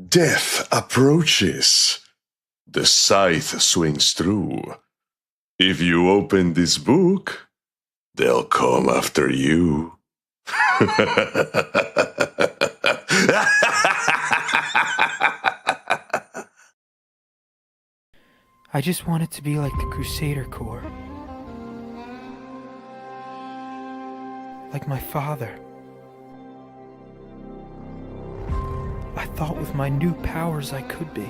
Death approaches. The scythe swings through. If you open this book, they'll come after you. I just want it to be like the Crusader Corps. Like my father. I thought with my new powers I could be.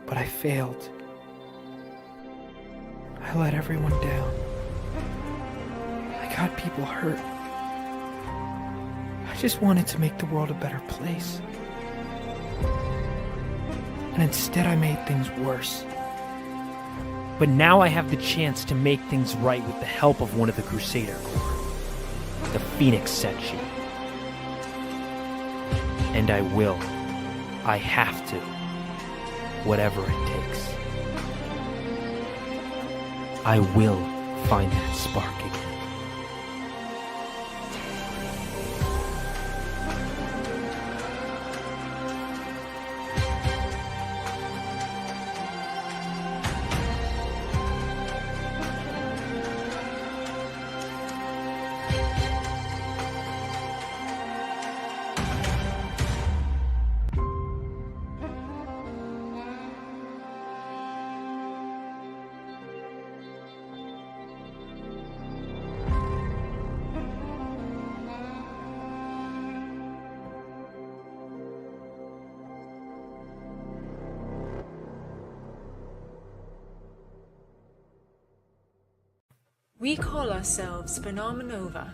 But I failed. I let everyone down. I got people hurt. I just wanted to make the world a better place. And instead I made things worse. But now I have the chance to make things right with the help of one of the Crusader Corps. The Phoenix Senshi. And I will. I have to. Whatever it takes. I will find that spark again. We call ourselves Phenomenova.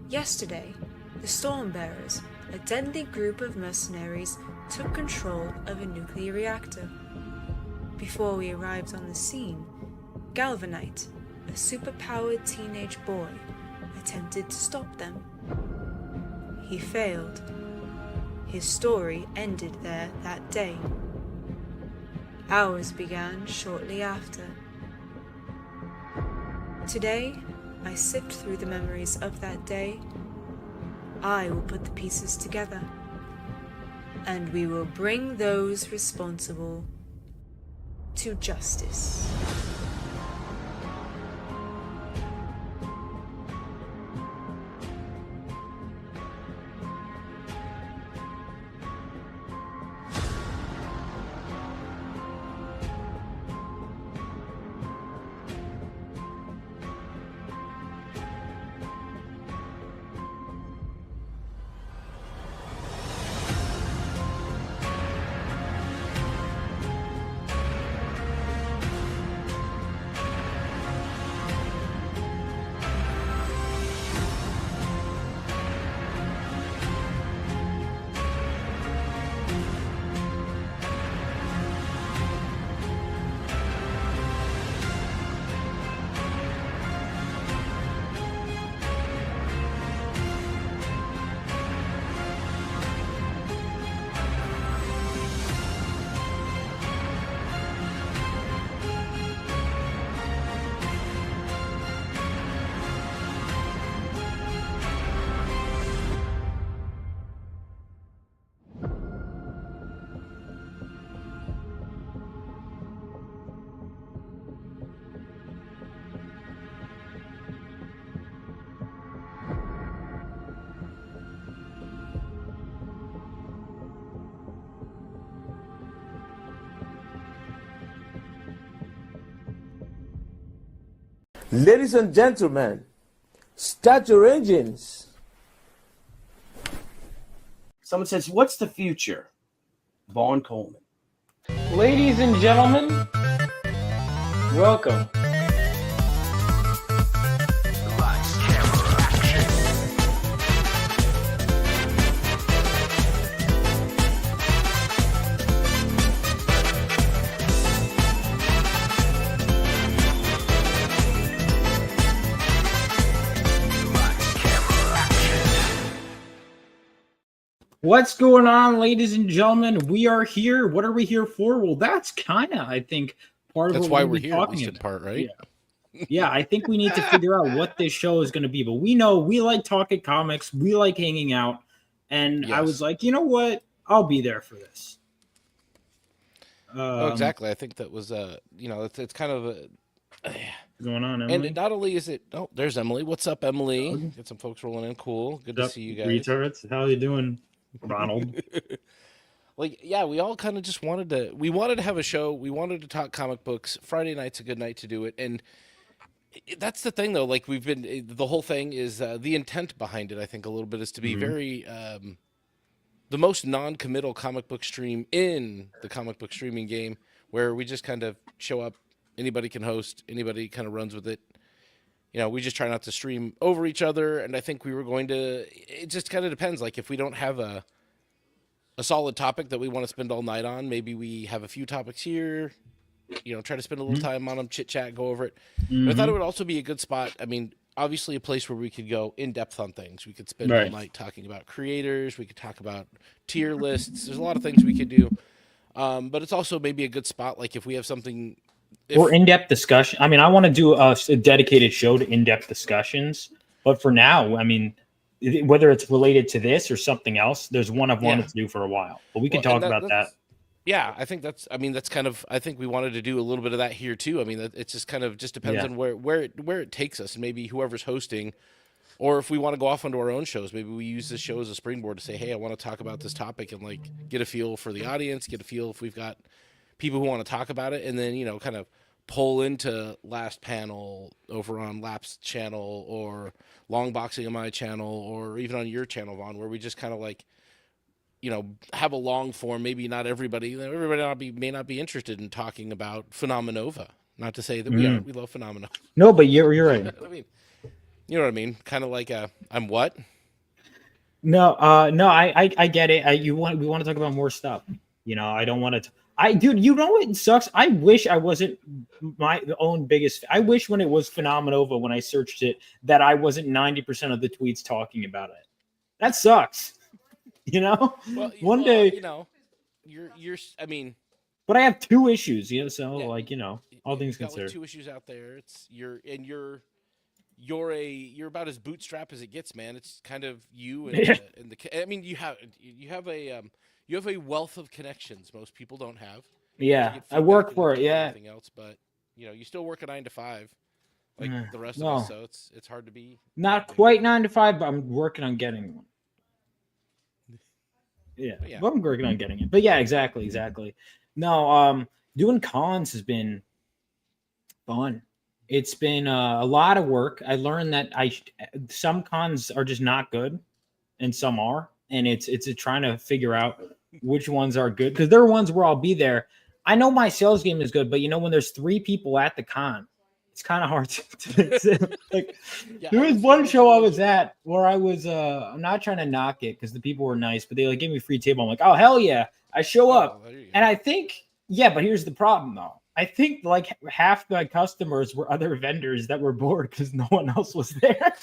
Yesterday, the Stormbearers, a deadly group of mercenaries, took control of a nuclear reactor. Before we arrived on the scene, Galvanite, a superpowered teenage boy, attempted to stop them. He failed. His story ended there that day. Ours began shortly after. Today, I sift through the memories of that day. I will put the pieces together, and we will bring those responsible to justice. Ladies and gentlemen, start your engines. Someone says, what's the future? Vaughn Coleman. Ladies and gentlemen, welcome. What's going on, ladies and gentlemen? We are here. What are we here for? Well, that's kind of, I think, part of That's what why we're we're here, at talking least in about. part, right? Yeah, I think we need to figure out what this show is going to be. But we know we like talking comics, we like hanging out, and I was Yes. like, you know what? I'll be there for this. Oh, exactly. I think that was it's kind of a. Going on, And Emily? not only is it, oh, there's Emily. What's up, Emily? Okay. Get some folks rolling in. Cool. Good to What's up, see you guys. retards? How you doing, Ronald? Like, yeah, we all kind of just wanted to have a show. We wanted to talk comic books. Friday night's a good night to do it. And that's the thing, though. Like, the whole thing is the intent behind it, I think, a little bit is to be very, the most non-committal comic book stream in the comic book streaming game, where we just kind of show up. Anybody can host. Anybody kind of runs with it. We just try not to stream over each other. And I think we were going to, it just kind of depends. Like, if we don't have a solid topic that we want to spend all night on, maybe we have a few topics here, try to spend a little time on them, chit chat, go over it. But I thought it would also be a good spot. I mean, obviously a place where we could go in depth on things. We could spend all night talking about creators. We could talk about tier lists. There's a lot of things we could do. But it's also maybe a good spot. Like if we have something, Or in-depth discussion. I mean, I want to do a dedicated show to in-depth discussions. But for now, I mean, whether it's related to this or something else, there's one I've wanted to do for a while. But we can talk about that. Yeah, I think that's kind of, I think we wanted to do a little bit of that here too. I mean, it's just kind of depends on where it takes us, and maybe whoever's hosting, or if we want to go off onto our own shows, maybe we use this show as a springboard to say, hey, I want to talk about this topic and like get a feel for the audience, get a feel if we've got people who want to talk about it, and then, kind of pull into Last Panel over on Lap's channel or Long Boxing on my channel or even on your channel, Vaughn, where we just kind of like, have a long form. Maybe not everybody may not be interested in talking about Phenomenova. Not to say that we love Phenomena. No, but you're right. I mean, you know what I mean? Kind of like I'm what? No, I get it. We want to talk about more stuff. I don't want to. Dude, what sucks? I wish I wasn't my own biggest. I wish when it was Phenomenova, when I searched it, that I wasn't 90% of the tweets talking about it. That sucks. Well, One day, you're. I mean, but I have 2 issues. So all things got considered, like 2 issues out there. You're about as bootstrap as it gets, man. It's kind of you and the. I mean, you have a wealth of connections most people don't have. Yeah, I work for it. Yeah, everything else, but you still work a 9 to 5, like the rest of us. So it's hard to be not quite 9 to 5, but I'm working on getting one. Yeah, but I'm working on getting it. But yeah, exactly. No, doing cons has been fun. It's been a lot of work. I learned that some cons are just not good, and some are, and it's trying to figure out which ones are good, because there are ones where I'll be there. I know my sales game is good, but when there's 3 people at the con, it's kind of hard to like. There was one show I was at where I was. I'm not trying to knock it because the people were nice, but they like gave me a free table. I'm like, oh hell yeah, I show up, and I think but here's the problem though. I think like half my customers were other vendors that were bored because no one else was there.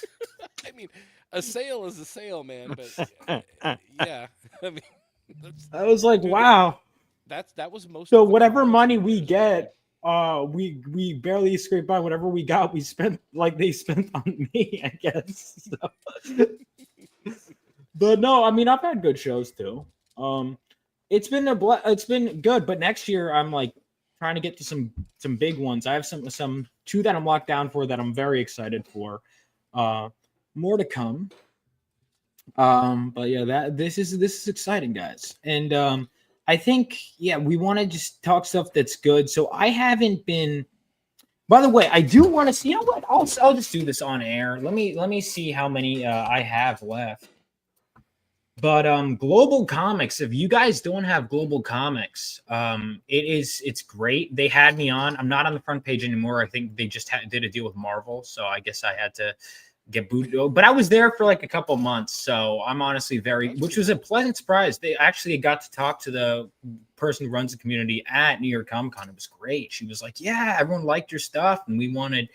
I mean, a sale is a sale, man. But yeah, I mean, I was like, wow. That was most. So whatever money we get, we barely scrape by. Whatever we got, we spent like they spent on me, I guess. So. But no, I mean I've had good shows too. It's been good. But next year I'm like trying to get to some big ones. I have some 2 that I'm locked down for that I'm very excited for. More to come. But yeah, this is exciting, guys. And I think we want to just talk stuff that's good. So I haven't been. By the way, I do want to see. You know what? I'll just do this on air. Let me see how many I have left. But Global Comics, if you guys don't have Global Comics, it's great. They had me on. I'm not on the front page anymore. I think they just did a deal with Marvel, so I guess I had to get booted. But I was there for like a couple months, so I'm honestly which was a pleasant surprise. They actually got to talk to the person who runs the community at New York Comic Con. It was great. She was like, yeah, everyone liked your stuff, and we wanted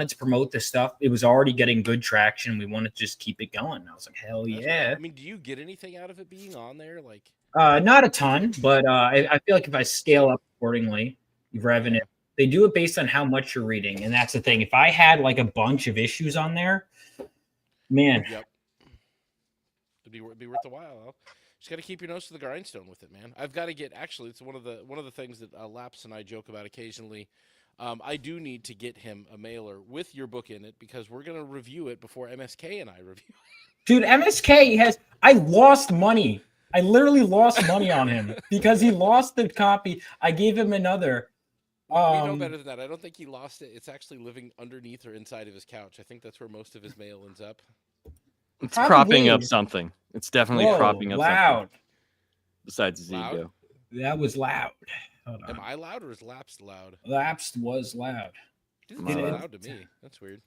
to promote this stuff. It was already getting good traction. We wanted to just keep it going. And I was like, hell yeah. I mean, do you get anything out of it being on there? Like, not a ton, but I feel like if I scale up accordingly, revenue, They do it based on how much you're reading, and that's the thing. If I had like a bunch of issues on there, man, Yep. It'd be worth a while. Just got to keep your nose to the grindstone with it, man. I've got to get. Actually, it's one of the things that Laps and I joke about occasionally. I do need to get him a mailer with your book in it because we're gonna review it before MSK and I review it. dude, MSK has. I lost money. I literally lost money on him because he lost the copy. I gave him another. We know better than that. I don't think he lost it. It's actually living underneath or inside of his couch. I think that's where most of his mail ends up. It's Probably. propping up something. It's definitely Whoa, propping up loud. something. Besides his Loud? ego. That was loud. Hold on. Am I loud or is Laps loud? Lapsed was loud. It doesn't Am I sound loud? loud to me. That's weird.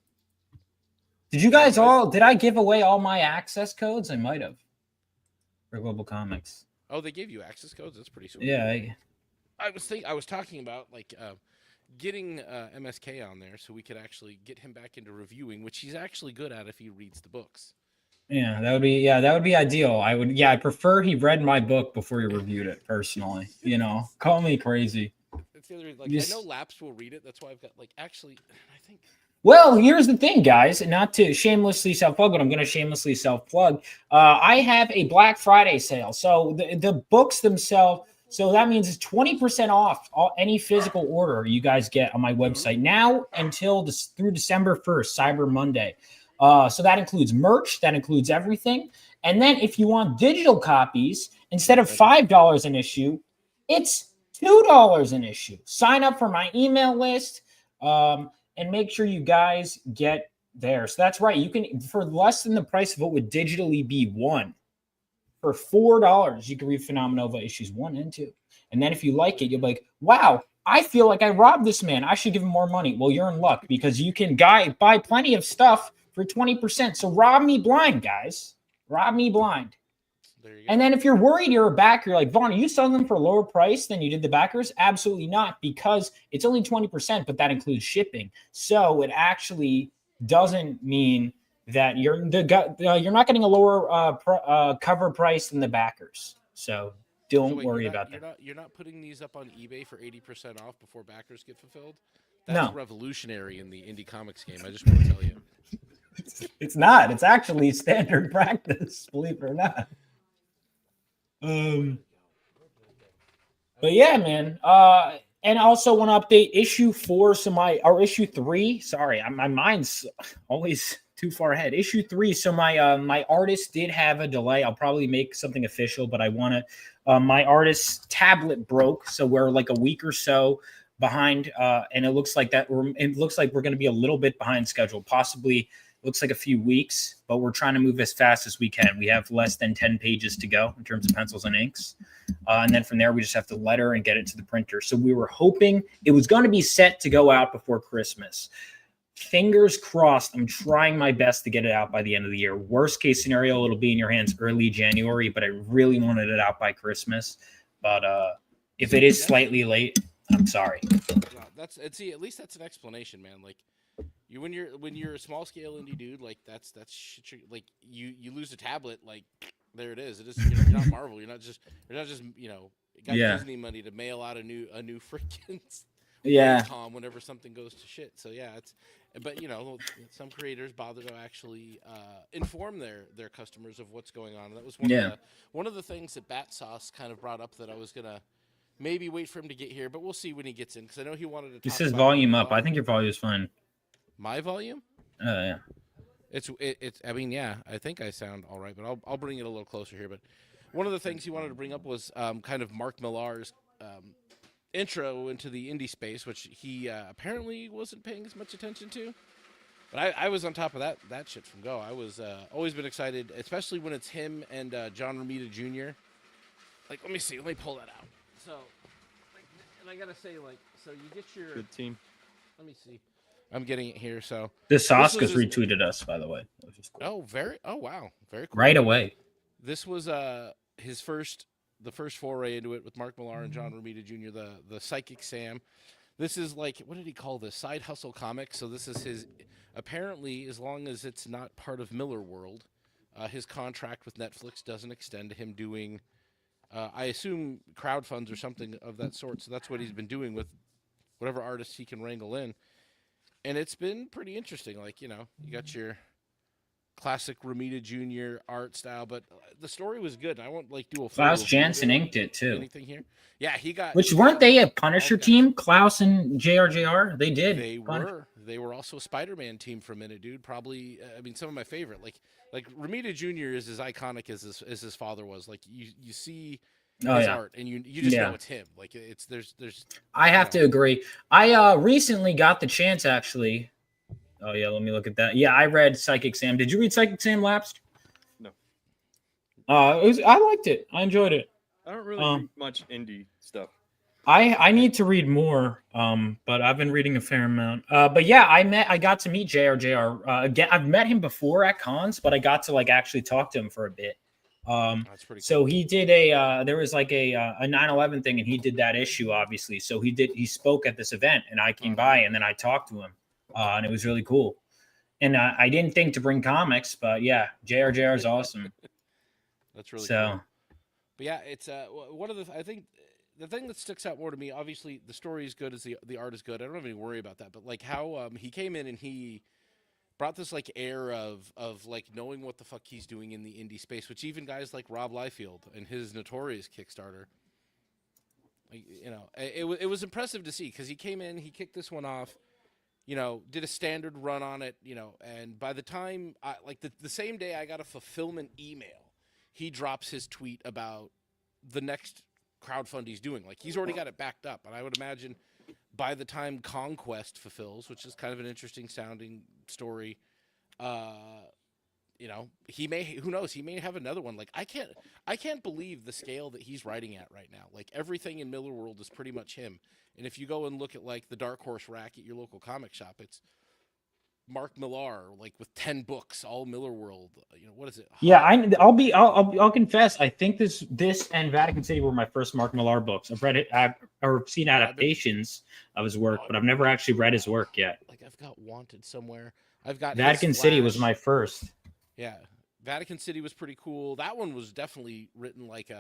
Did you guys all? Did I give away all my access codes? I might have. For Global Comics. Oh, they gave you access codes. That's pretty sweet. Yeah. I was talking about like getting MSK on there so we could actually get him back into reviewing, which he's actually good at if he reads the books. Yeah, that would be ideal. I prefer he read my book before he reviewed it personally. You know, call me crazy. It's the other like Just- I know Laps will read it. That's why I've got like actually I think Well, here's the thing, guys. Not to shamelessly self-plug, but I'm going to shamelessly self-plug. I have a Black Friday sale. So the books themselves, so that means it's 20% off any physical order you guys get on my website now until through December 1st, Cyber Monday. So that includes merch, that includes everything. And then if you want digital copies, instead of $5 an issue, it's $2 an issue. Sign up for my email list. And make sure you guys get there. So that's right. You can, for less than the price of what would digitally be one, for $4, you can read Phenomenova issues 1 and 2. And then if you like it, you'll be like, wow, I feel like I robbed this man. I should give him more money. Well, you're in luck because you can buy plenty of stuff for 20%. So rob me blind, guys. Rob me blind. there you go. And then if you're worried you're a backer, you're like, Vaughn, are you selling them for a lower price than you did the backers? Absolutely not, because it's only 20%, but that includes shipping. So it actually doesn't mean that you're not getting a lower cover price than the backers. So don't wait, worry about that. You're not putting these up on eBay for 80% off before backers get fulfilled? No. That's revolutionary in the indie comics game. I just want to tell you. It's not. It's actually standard practice, believe it or not. But yeah, man. And I also want to update issue 4. Or issue 3. Sorry, my mind's always too far ahead. Issue 3. So my artist did have a delay. I'll probably make something official, but I want to. My artist's tablet broke, so we're like a week or so behind. And it looks like we're going to be a little bit behind schedule, possibly. Looks like a few weeks, but we're trying to move as fast as we can. We have less than 10 pages to go in terms of pencils and inks. And then from there, we just have to letter and get it to the printer. So we were hoping it was going to be set to go out before Christmas. Fingers crossed. I'm trying my best to get it out by the end of the year. Worst case scenario, it'll be in your hands early January, but I really wanted it out by Christmas. But if it is slightly late, I'm sorry. No, see, at least that's an explanation, man. Like, when you're a small scale indie dude, like that's shit, like you lose a tablet, like there it is. It is you're not Marvel. You're not just got Disney money to mail out a new freaking com whenever something goes to shit. So yeah, but some creators bother to actually inform their customers of what's going on. And that was one of the things that Bat Sauce kind of brought up that I was gonna maybe wait for him to get here, but we'll see when he gets in because I know he wanted to. It says volume up. I think your volume is fine. My volume? Yeah. It's. I mean, yeah. I think I sound all right, but I'll bring it a little closer here. But one of the things he wanted to bring up was kind of Mark Millar's intro into the indie space, which he apparently wasn't paying as much attention to. But I was on top of that shit from go. I was always been excited, especially when it's him and John Romita Jr. Like, let me see. Let me pull that out. So, and I gotta say, so you get your good team. Let me see. I'm getting it here. So the Soskas retweeted us, by the way. Cool. Oh wow, very cool. Right away. This was the first foray into it with Mark Millar and John Romita Jr. The Psychic Sam. This is like, what did he call this? Side hustle comic. So this is his. Apparently, as long as it's not part of Miller World, his contract with Netflix doesn't extend to him doing. I assume crowdfunds or something of that sort. So that's what he's been doing with whatever artists he can wrangle in, and it's been pretty interesting. Like, you got your classic Ramita Jr. art style, but the story was good. I won't do a Klaus full Janson inked it too. Anything here? Yeah, he got. Which weren't they a Punisher team? Klaus and JRJR? They did. They were. They were also a Spider-Man team for a minute, dude. Probably. I mean, some of my favorite. Like Ramita Jr. is as iconic as his father was. Like you see his art, and you just know it's him. Like there's. I have to agree. I recently got the chance actually. Oh yeah, let me look at that. Yeah, I read Psychic Sam. Did you read Psychic Sam Lapsed? No. I liked it. I enjoyed it. I don't really read much indie stuff. I need to read more, but I've been reading a fair amount. But yeah, I got to meet JRJR again. I've met him before at cons, but I got to actually talk to him for a bit. That's pretty cool. So he did there was a 9/11 thing, and he did that issue obviously. So he spoke at this event, and I came by, and then I talked to him, and it was really cool. And I didn't think to bring comics, but yeah, JRJR is awesome. That's really cool. But yeah, it's one of I think the thing that sticks out more to me, obviously the story is good, as the art is good. I don't have any worry about that, but how he came in and he brought this air of knowing what the fuck he's doing in the indie space, which even guys like Rob Liefeld and his Notorious Kickstarter, it was impressive to see, because he came in, he kicked this one off, did a standard run on it, and by the time the same day I got a fulfillment email, he drops his tweet about the next crowdfund he's doing. He's already got it backed up, and I would imagine by the time Conquest fulfills, which is kind of an interesting sounding story, he may, who knows, he may have another one. I can't believe the scale that he's writing at right now. Everything in Miller World is pretty much him. And if you go and look at the Dark Horse rack at your local comic shop, it's Mark Millar, with 10 books, all Miller World. What is it? Yeah, I'll confess. I think this and Vatican City were my first Mark Millar books. I've read it. I've seen adaptations of his work, but I've never actually read his work yet. I've got Wanted somewhere. I've got Vatican City was my first. Yeah, Vatican City was pretty cool. That one was definitely written like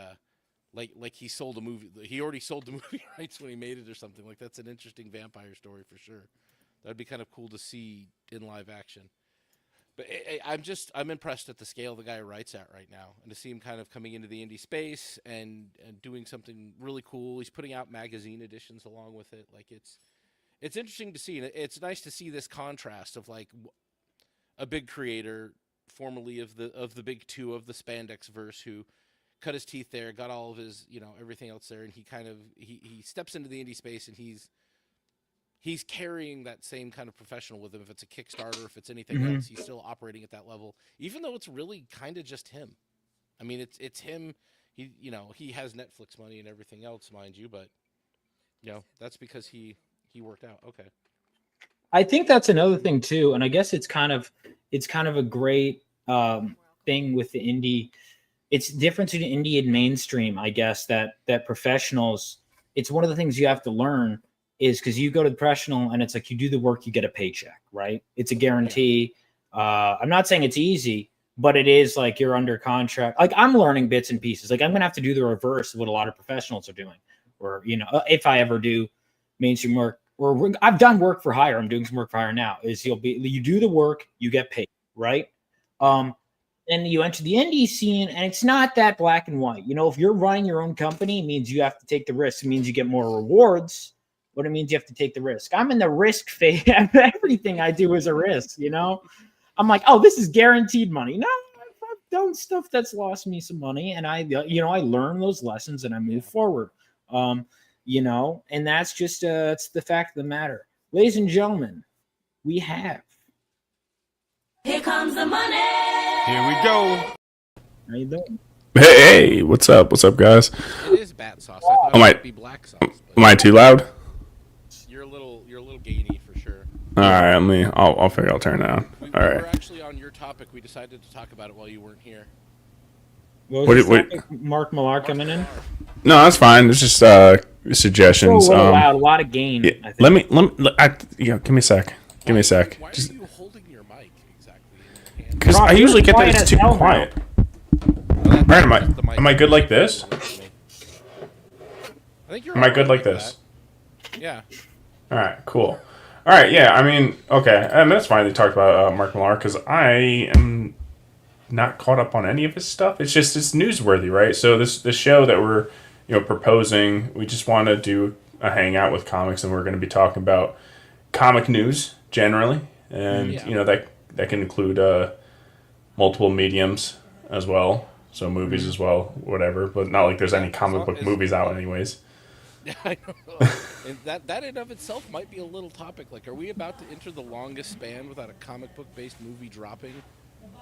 he sold a movie. He already sold the movie rights when he made it or something. That's an interesting vampire story for sure. That'd be kind of cool to see in live action. But I'm impressed at the scale the guy writes at right now, and to see him kind of coming into the indie space and doing something really cool. He's putting out magazine editions along with it. It's interesting to see, and it's nice to see this contrast of a big creator, formerly of the big two of the spandex verse, who cut his teeth there, got all of his everything else there, and he kind of he steps into the indie space, and he's carrying that same kind of professional with him. If it's a Kickstarter, if it's anything else, he's still operating at that level, even though it's really kind of just him. I mean, it's him. He has Netflix money and everything else, mind you, but that's because he worked out. Okay. I think that's another thing too, and I guess it's kind of a great thing with the indie. It's different between indie and mainstream, I guess, that professionals. It's one of the things you have to learn. Is because you go to the professional and it's you do the work, you get a paycheck, right? It's a guarantee. I'm not saying it's easy, but it is you're under contract. I'm learning bits and pieces. I'm going to have to do the reverse of what a lot of professionals are doing. Or, if I ever do mainstream work, or I've done work for hire, I'm doing some work for hire now, you do the work, you get paid, right? And you enter the indie scene, and it's not that black and white. If you're running your own company, it means you have to take the risk. It means you get more rewards. What it means you have to take the risk. I'm in the risk phase. Everything I do is a risk, I'm oh, this is guaranteed money. No, I've done stuff that's lost me some money, and I learn those lessons and I move forward. And that's just it's the fact of the matter. Ladies and gentlemen, we have. Here comes the money. Here we go. How you doing? Hey, what's up? What's up, guys? It is bat sauce. I thought it might be black sauce. Am I too loud? You're a little gainy for sure. All right, I'll figure I'll turn it down. We All right. were actually on your topic. We decided to talk about it while you weren't here. What Mark Millar coming in? No, that's fine. It's just suggestions. A lot of gain. Yeah, I think. Give me a sec. Give me a sec. Why are you holding your mic exactly? Because I usually get that it's too quiet. Brandon, am I good like this? I think you're Am I good like this? Yeah. All right, cool. All right, yeah. I mean, okay, and that's fine. They talked about Mark Millar because I am not caught up on any of his stuff. It's just it's newsworthy, right? So this show that we're proposing, we just want to do a hangout with comics, and we're going to be talking about comic news generally, and that can include multiple mediums as well, so movies as well, whatever. But not like there's any comic book movies out, anyways. Yeah, I know. And that in of itself might be a little topic. Like, are we about to enter the longest span without a comic book based movie dropping?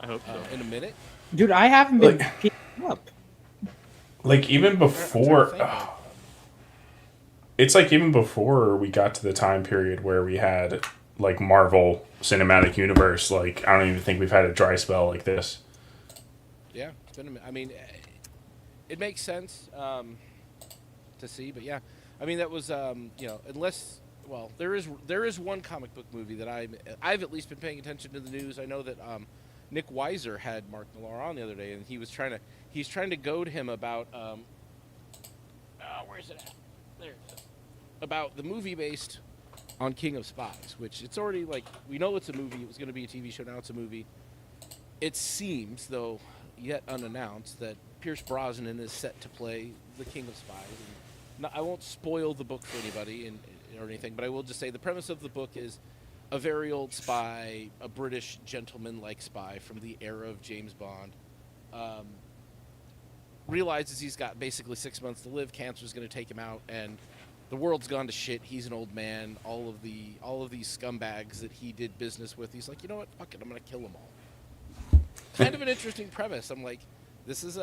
I hope so. In a minute. Dude, I haven't been picking up. Like even before, it's like even before we got to the time period where we had like Marvel Cinematic Universe. Like I don't even think we've had a dry spell like this. Yeah, it's been. I mean, it makes sense to see, but yeah, I mean that was unless there is one comic book movie that I've at least been paying attention to the news. I know that Nick Weiser had Mark Millar on the other day, and he's trying to goad him about where's it at? There it is. About the movie based on King of Spies, which it's already like we know it's a movie. It was going to be a TV show. Now it's a movie. It seems, though yet unannounced, that Pierce Brosnan is set to play the King of Spies. And I won't spoil the book for anybody or anything, but I will just say the premise of the book is a very old spy, a British gentleman-like spy from the era of James Bond, realizes he's got basically 6 months to live. Cancer's going to take him out, and the world's gone to shit. He's an old man. All of these scumbags that he did business with, he's like, you know what? Fuck it, I'm going to kill them all. Kind of an interesting premise. I'm like, this is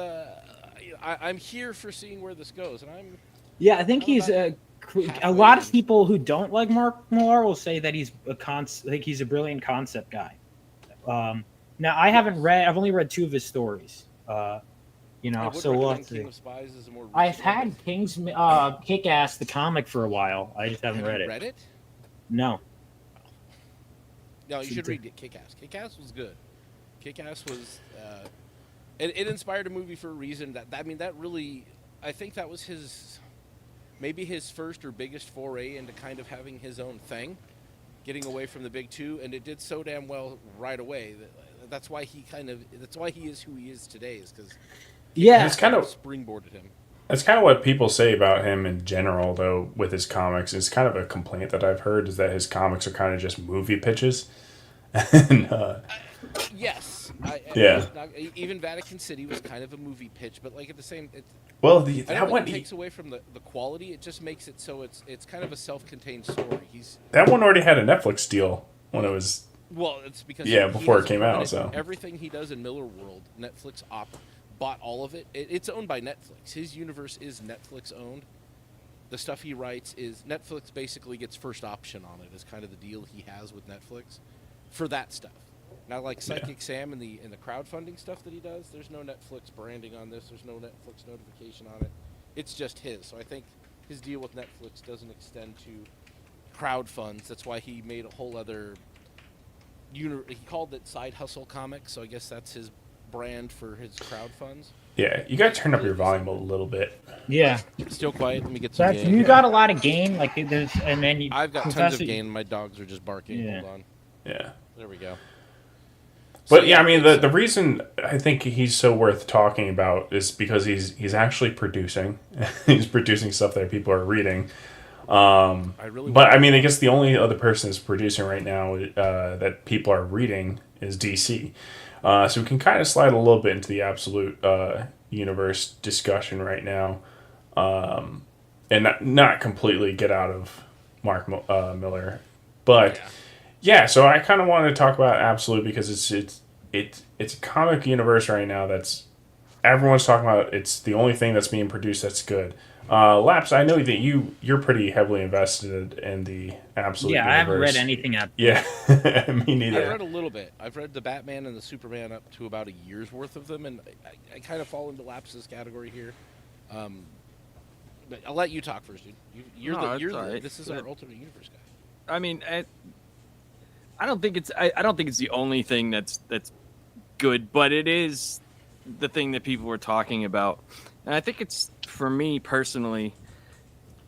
I'm here for seeing where this goes, and I'm. Yeah, I think he's a lot of people who don't like Mark Millar will say that he's he's a brilliant concept guy. Now I've only read 2 of his stories. So we'll have to. I've had King's Kick-Ass the comic for a while. I just haven't read it. Read it? No. No, you should read Kick-Ass. Kick-Ass was good. Kick-Ass was. It inspired a movie for a reason. That really, I think that was maybe his first or biggest foray into kind of having his own thing, getting away from the big two, and it did so damn well right away. That's why he is who he is today, is because it's kind of springboarded him. That's kind of what people say about him in general, though, with his comics. It's kind of a complaint that I've heard is that his comics are kind of just movie pitches. And, yes. Even Vatican City was kind of a movie pitch, but like at the same. That one takes away from the quality. It just makes it so it's kind of a self-contained story. That one already had a Netflix deal when it was. Well, it's because before it came out. So everything he does in Miller World, Netflix bought all of it. It's owned by Netflix. His universe is Netflix owned. The stuff he writes is Netflix basically gets first option on it. Is kind of the deal he has with Netflix for that stuff. Now, like Psychic Sam and the crowdfunding stuff that he does, there's no Netflix branding on this. There's no Netflix notification on it. It's just his. So I think his deal with Netflix doesn't extend to crowd funds. That's why he made a whole other. He called it Side Hustle Comics. So I guess that's his brand for his crowd funds. Yeah, you gotta turn up your volume a little bit. Yeah, still quiet. Let me get some. You got a lot of gain, like there's, and then I've got tons of gain. My dogs are just barking. Yeah. Hold on. Yeah. There we go. But yeah, I mean the reason I think he's so worth talking about is because he's actually producing. He's producing stuff that people are reading. I mean, I guess the only other person that's producing right now that people are reading is DC. So we can kind of slide a little bit into the Absolute Universe discussion right now, and not completely get out of Mark Millar, but yeah. So I kind of wanted to talk about Absolute because it's a comic universe right now that's everyone's talking about. It's the only thing that's being produced that's good. Laps, I know that you're pretty heavily invested in the Absolute universe. I haven't read anything up. Yeah, me neither. I've read a little bit. I've read the Batman and the Superman up to about a year's worth of them, and I kind of fall into Laps's category here. But I'll let you talk first, dude. This is our alternate universe guy. I mean, I don't think it's the only thing that's good, but it is the thing that people were talking about. And I think it's, for me personally,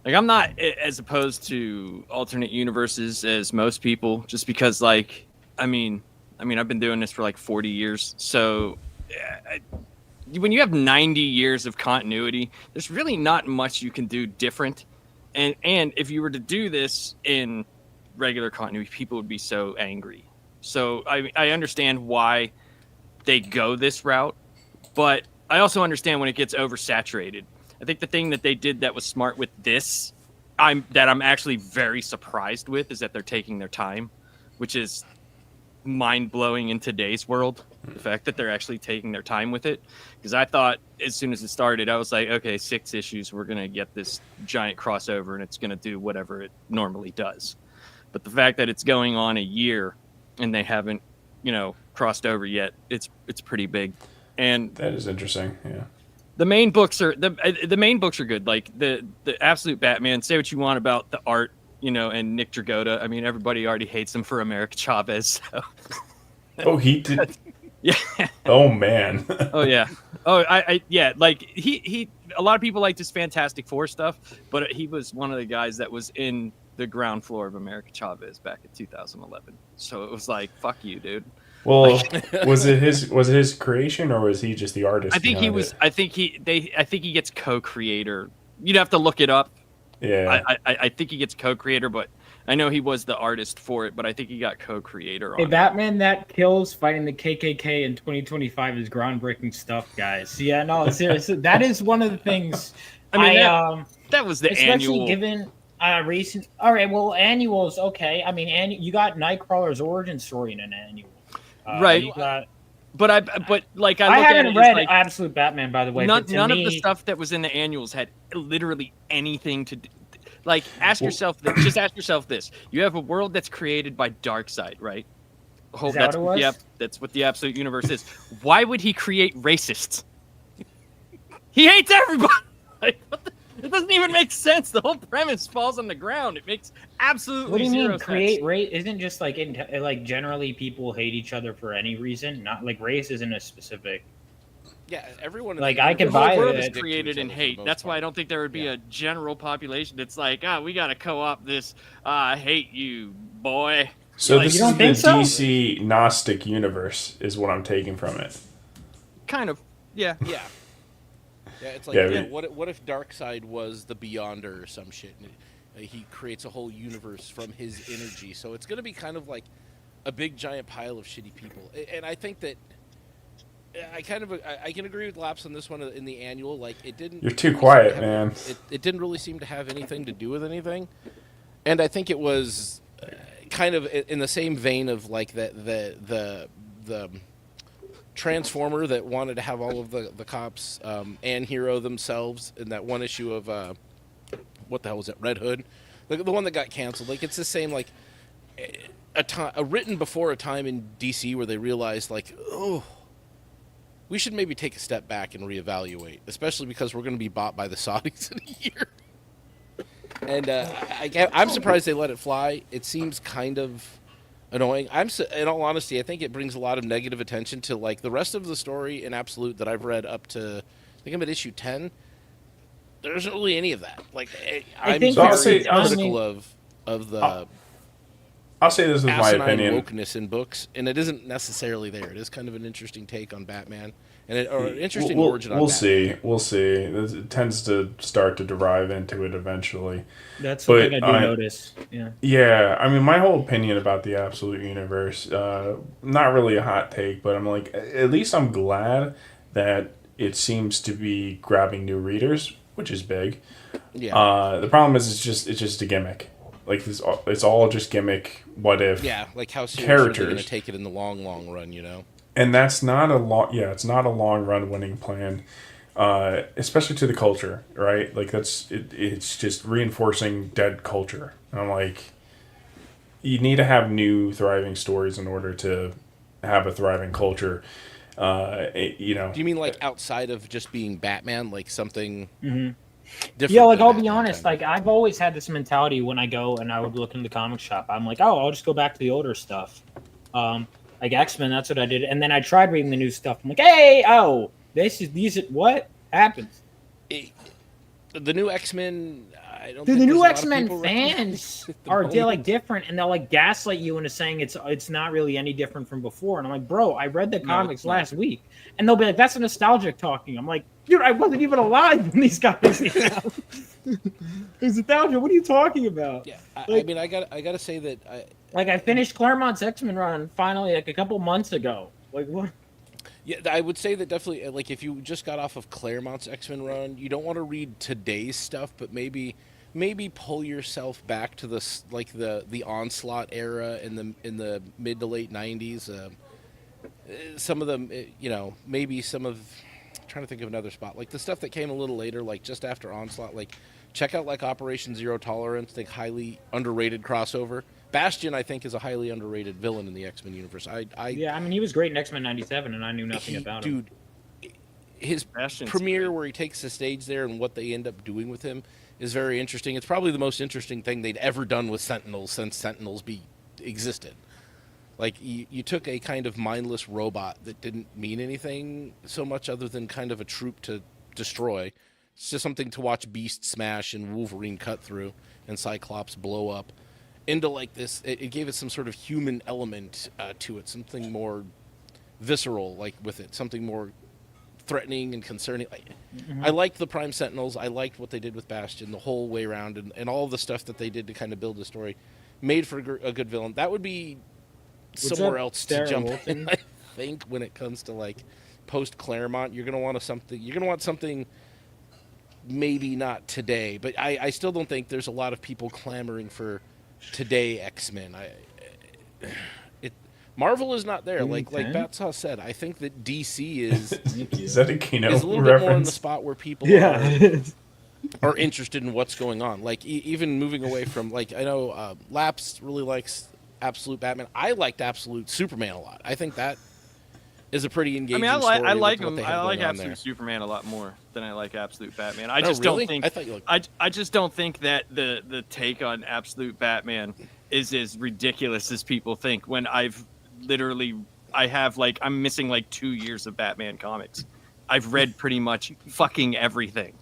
Like, I'm not as opposed to alternate universes as most people, just because, like, I mean, I've been doing this for like 40 years. So when you have 90 years of continuity, there's really not much you can do different. And if you were to do this in regular continuity, people would be so angry. So I understand why they go this route, but I also understand when it gets oversaturated. I think the thing that they did that was smart with this, I'm actually very surprised with, is that they're taking their time, which is mind-blowing in today's world. The fact that they're actually taking their time with it, because I thought as soon as it started, I was like, okay, 6 issues, we're gonna get this giant crossover, and it's gonna do whatever it normally does. But the fact that it's going on a year and they haven't, crossed over yet, it's pretty big. And that is interesting. Yeah. The main books are the main books are good. Like the Absolute Batman. Say what you want about the art, and Nick Dragotta. I mean, everybody already hates him for America Chavez. So. Oh, he did. Yeah. Oh man. Oh yeah. Oh, yeah. Like he. A lot of people liked his Fantastic Four stuff, but he was one of the guys that was in the ground floor of America Chavez back in 2011. So it was like, fuck you, dude. Well, was it his creation, or was he just the artist? I think he was. I think he gets co-creator. You'd have to look it up. Yeah. I think he gets co-creator, but I know he was the artist for it. But I think he got co-creator on Hey, it. Batman that kills fighting the KKK in 2025 is groundbreaking stuff, guys. Yeah, no, seriously, that is one of the things. I mean, that was the especially annual. Given recent. All right, well, annuals. Okay, I mean, you got Nightcrawler's origin story in an annual. Right, but I haven't read Absolute Batman, by the way. None of the stuff that was in the annuals had literally anything to do. Like, ask yourself this: you have a world that's created by Darkseid, right? That's what it was? That's what the Absolute Universe is. Why would he create racists? He hates everybody. Like, it doesn't even make sense. The whole premise falls on the ground. It makes absolutely what do you zero mean sense. create race? Isn't just like generally people hate each other for any reason? Not like race isn't a specific. Yeah, everyone. Like I can buy the world it. is created in hate. That's why I don't think there would be a general population that's like, we got to co-opt this. I hate you, boy. So Like, this is the DC Gnostic universe, is what I'm taking from it. Kind of, yeah. Yeah, it's like, what if Darkseid was the Beyonder or some shit? And he creates a whole universe from his energy. So it's going to be kind of like a big giant pile of shitty people. And I think that I can agree with Laps on this one in the annual. Like, it didn't. You're too quiet, man. It didn't really seem to have anything to do with anything. And I think it was kind of in the same vein of like the Transformer that wanted to have all of the cops and Hero themselves in that one issue of what the hell was it, Red Hood, the one that got canceled. Like, it's the same, like written before a time in DC where they realized, like, we should maybe take a step back and reevaluate, especially because we're going to be bought by the Saudis in a year. And I'm surprised they let it fly. It seems kind of annoying. In all honesty, I think it brings a lot of negative attention to, like, the rest of the story in Absolute that I've read up to, I think I'm at issue 10. There isn't really any of that. Like, I'm very critical of the I'll say this is my opinion. Wokeness in books, and it isn't necessarily there. It is kind of an interesting take on Batman, or an interesting origin on Batman. We'll see. It tends to start to derive into it eventually. That's something I do notice. Yeah. Yeah, I mean, my whole opinion about the Absolute Universe, not really a hot take, but I'm like, at least I'm glad that it seems to be grabbing new readers, which is big. Yeah. The problem is it's just a gimmick. Like, it's all just gimmick. What if? Yeah, like how serious characters are they going to take it in the long run? You know. And that's not a long. Yeah, it's not a long run winning plan, especially to the culture, right? Like it's just reinforcing dead culture. And I'm like, you need to have new thriving stories in order to have a thriving culture. You know. Do you mean like outside of just being Batman, like something? Mm-hmm. Different. Yeah, like I'll be honest, like I've always had this mentality when I go and I would look in the comic shop. I'm like, I'll just go back to the older stuff. Like X-Men, that's what I did. And then I tried reading the new stuff. I'm like, hey, these what happens? The new X-Men, I don't. Dude, think the new there's a lot of X-Men people recommending fans it at the are they're like moment. different, and they'll like gaslight you into saying it's not really any different from before. And I'm like, bro, I read the comics it's not. last week, and they'll be like, that's a nostalgic talking. I'm like, dude, I wasn't even alive when these comics came out. It's nostalgia. What are you talking about? Yeah, I Like- mean, I gotta say that I finished Claremont's X-Men run finally like a couple months ago. Like what? yeah, I would say that definitely, like, if you just got off of Claremont's X-Men run, you don't want to read today's stuff, but maybe pull yourself back to the Onslaught era in the mid to late 90s. Some of them, maybe some of. I'm trying to think of another spot, like the stuff that came a little later, like just after Onslaught. Like, check out like Operation Zero Tolerance, think highly underrated crossover. Bastion, I think, is a highly underrated villain in the X-Men universe. Yeah, I mean, he was great in X-Men '97, and I knew nothing about him. Dude, his Bastion's premiere great. where he takes the stage there and what they end up doing with him is very interesting. It's probably the most interesting thing they'd ever done with Sentinels since Sentinels existed. Like, you took a kind of mindless robot that didn't mean anything so much other than kind of a troop to destroy. It's just something to watch Beast smash and Wolverine cut through and Cyclops blow up into like this. It gave it some sort of human element to it, something more visceral, like with it, something more threatening and concerning. I liked the Prime Sentinels. I liked what they did with Bastion the whole way around, and all the stuff that they did to kind of build the story made for a good villain. That would be somewhere else to jump in, I think, when it comes to like post Claremont. You're gonna want something maybe not today, but I still don't think there's a lot of people clamoring for today X-Men. Marvel is not there. Like Batsaw said, I think that DC Is that a Kino is a little bit more in the reference? spot where people Yeah. are interested in what's going on. Like even moving away from, like, I know Laps really likes Absolute Batman. I liked Absolute Superman a lot. I think that is a pretty engaging story. I like with what him. they have I like going on Absolute there. Superman a lot more than I like Absolute Batman. Oh, really? Don't think I thought you liked I just don't think that the take on Absolute Batman is as ridiculous as people think. When I'm missing like 2 years of Batman comics. I've read pretty much fucking everything,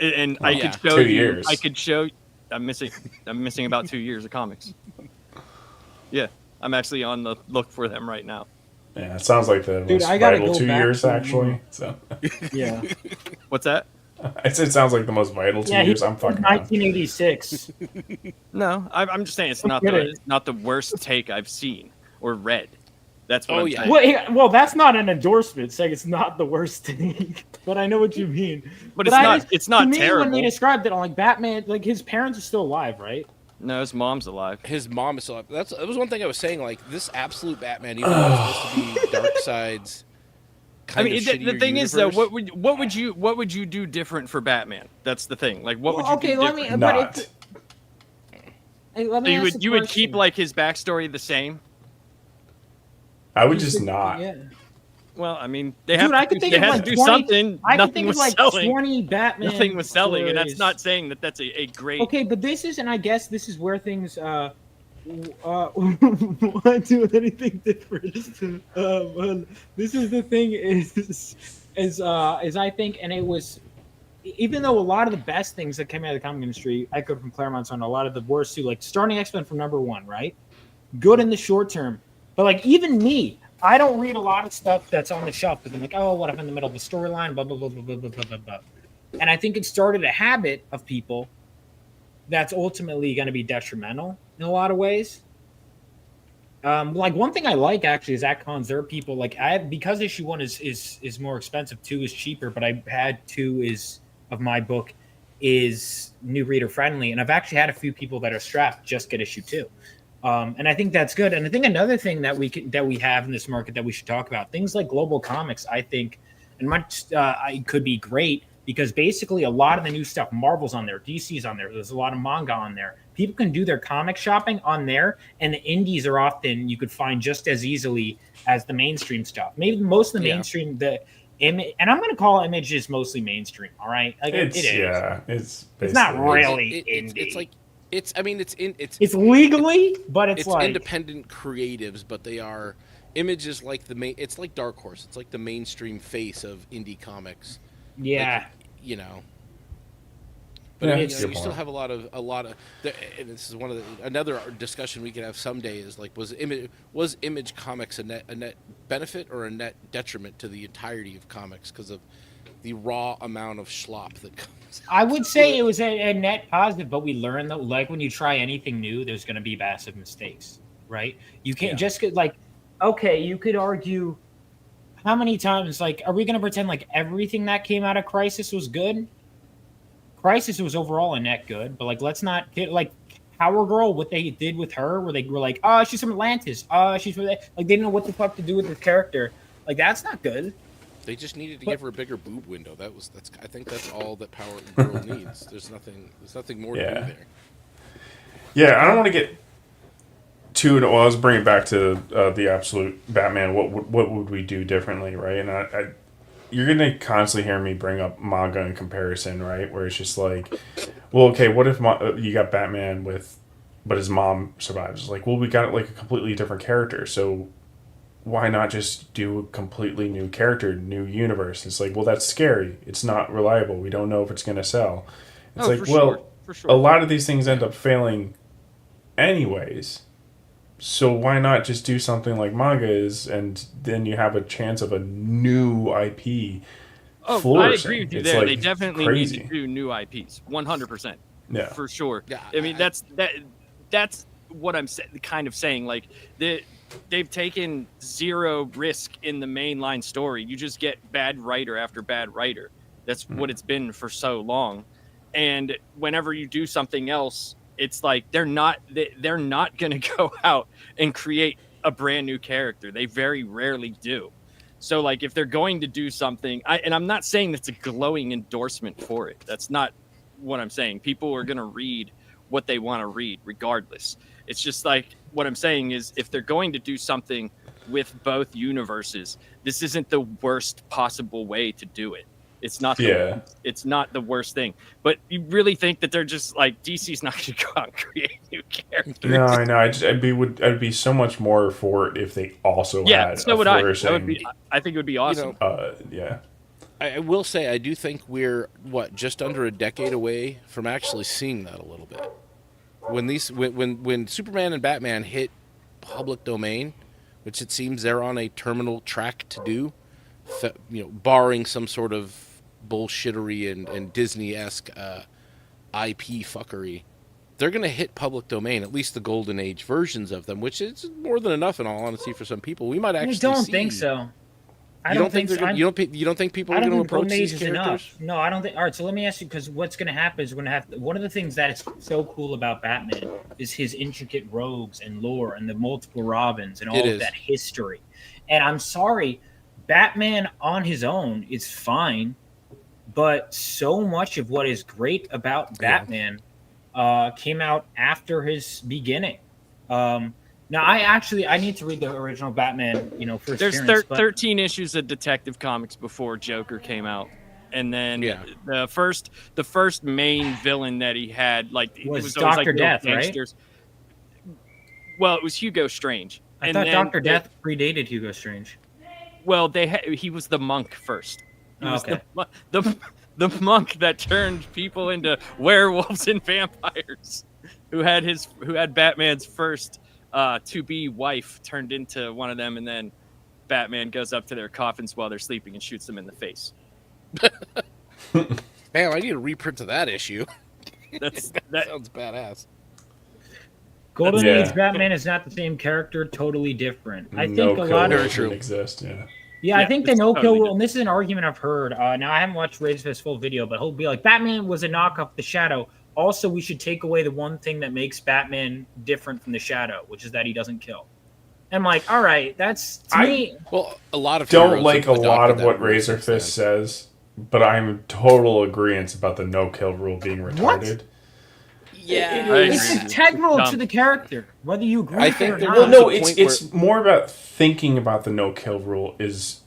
and I could show 2 you. years. I could show. I'm missing about 2 years of comics. Yeah, I'm actually on the look for them right now. Yeah, it sounds like the Dude, most I gotta vital go 2 back years, to- actually. So Yeah. What's that? I said it sounds like the most vital 2 Yeah, years. I'm fucking around. 1986. No, I'm just saying it's not the worst take I've seen or read. That's what I'm saying. Well, that's not an endorsement saying it's not the worst thing, but I know what you mean. But it's not to me, terrible. when they described it, I'm like, Batman, like his parents are still alive, right? No, his mom's alive. His mom is still alive. That was one thing I was saying. Like, this Absolute Batman, even though it's supposed to be Darkseid's kind of the shittier thing is though, universe. what would you do different for Batman? That's the thing. Like, what would you Okay, do let different? me. Not. But let So me ask a you would keep question. like his backstory the same? I would just not. Yeah. Well, I mean, they have Dude, I to, could think they of had like to do 20, something. I could Nothing think of was like selling. 20 Batman. Nothing was selling, and that's stories. not saying that that's a great. Okay, but this is, and I guess this is where things won't do anything different. Well, this is the thing is I think, and it was, even though a lot of the best things that came out of the comic industry echoed from Claremont's on, a lot of the worst too, like starting X-Men from #1, right? Good in the short term, but like even me, I don't read a lot of stuff that's on the shelf because I'm like, oh, what if I'm in the middle of a storyline, blah blah blah blah blah blah blah blah. And I think it started a habit of people that's ultimately going to be detrimental in a lot of ways. Like one thing I like actually is at cons there are people like because issue 1 is more expensive, 2 is cheaper, but I had 2 of my book is new reader friendly, and I've actually had a few people that are strapped just get issue 2. And I think that's good. And I think another thing that we have in this market that we should talk about, things like global comics, I think, and it could be great because basically a lot of the new stuff, Marvel's on there, DC's on there, there's a lot of manga on there. People can do their comic shopping on there, and the indies are often you could find just as easily as the mainstream stuff. Maybe most of the mainstream, and I'm going to call Images mostly mainstream. All right, like it is. Yeah, it's not really indie. It's like it's legally, but it's like independent creatives, but they are Images like the main. It's like Dark Horse. It's like the mainstream face of indie comics. Yeah. Like, But Yeah, I mean, that's you a know, good you still point. have a lot of, and this is one of another discussion we could have someday is like, was Image Comics a net benefit or a net detriment to the entirety of comics because of the raw amount of schlop that comes? I would say it was a net positive, but we learned that, like, when you try anything new, there's going to be massive mistakes, right? You can't just get like, okay, you could argue how many times, like, are we going to pretend like everything that came out of Crisis was good? Crisis was overall a net good, but like, let's not get like Power Girl, what they did with her, where they were like, oh, she's from Atlantis. She's from like, they didn't know what the fuck to do with this character. Like, that's not good. They just needed to give her a bigger boob window. I think that's all that Power Girl needs. There's nothing more to do there. Yeah, I don't want to get too. Well, let's bring it back to the absolute Batman. What would we do differently, right? And I you're gonna constantly hear me bring up manga in comparison, right? Where it's just like, well, okay, what if you got Batman but his mom survives? Like, well, we got like a completely different character, so why not just do a completely new character, new universe? It's like, well, that's scary. It's not reliable. We don't know if it's gonna sell. It's like, well, for sure. a lot of these things end up failing anyways. So why not just do something like manga is, and then you have a chance of a new IP flourishing. I agree with you It's there. like They definitely crazy. need to do new IPs, 100%. Yeah, for sure. Yeah, I mean, that's what I'm kind of saying. Like, they've taken zero risk in the mainline story. You just get bad writer after bad writer. That's what it's been for so long. And whenever you do something else, it's like they're not going to go out and create a brand new character. They very rarely do. So, like, if they're going to do something, and I'm not saying that's a glowing endorsement for it. That's not what I'm saying. People are going to read what they want to read regardless. It's just like, what I'm saying is, if they're going to do something with both universes, this isn't the worst possible way to do it. It's not it's not the worst thing. But you really think that they're just like, DC's not going to go out and create new characters? No, I know. I'd be so much more for it if they also had so a would I. flourishing. I think it would be awesome. Yeah. I will say, I do think we're just under a decade away from actually seeing that a little bit. When Superman and Batman hit public domain, which it seems they're on a terminal track to do, barring some sort of bullshittery and Disney-esque IP fuckery, they're going to hit public domain, at least the Golden Age versions of them, which is more than enough, in all honesty, for some people. We might actually I don't think so. You don't think people are going to approach these characters? Enough. No, I don't think. All right, so let me ask you, because what's going to happen is one of the things that is so cool about Batman is his intricate rogues and lore and the multiple Robins and all of that history. And I'm sorry, Batman on his own is fine, but so much of what is great about Batman came out after his beginning. Now, I need to read the original Batman, first. There's 13 issues of Detective Comics before Joker came out, and then the first main villain that he had, like, was Dr. Death, right? Well, it was Hugo Strange. I thought Dr. Death predated Hugo Strange. Well, he was the monk first. He was the monk that turned people into werewolves and vampires, who had Batman's first to-be wife turned into one of them, and then Batman goes up to their coffins while they're sleeping and shoots them in the face. Damn, I need a reprint of that issue. That sounds badass. Golden Age Batman is not the same character, totally different. I think a lot of shouldn't exist. I think the no-kill rule, and this is an argument I've heard. Now, I haven't watched Razorfist's full video, but he'll be like, Batman was a knockoff of the Shadow. Also, we should take away the one thing that makes Batman different from the Shadow, which is that he doesn't kill. I'm like, all right, that's to me. Well, a lot of don't like a lot of what Razorfist says, but I'm in total agreement about the no-kill rule being retarded. Yeah, it's integral to the character, whether you agree with it or not. Well, no, it's more about thinking about the no-kill rule is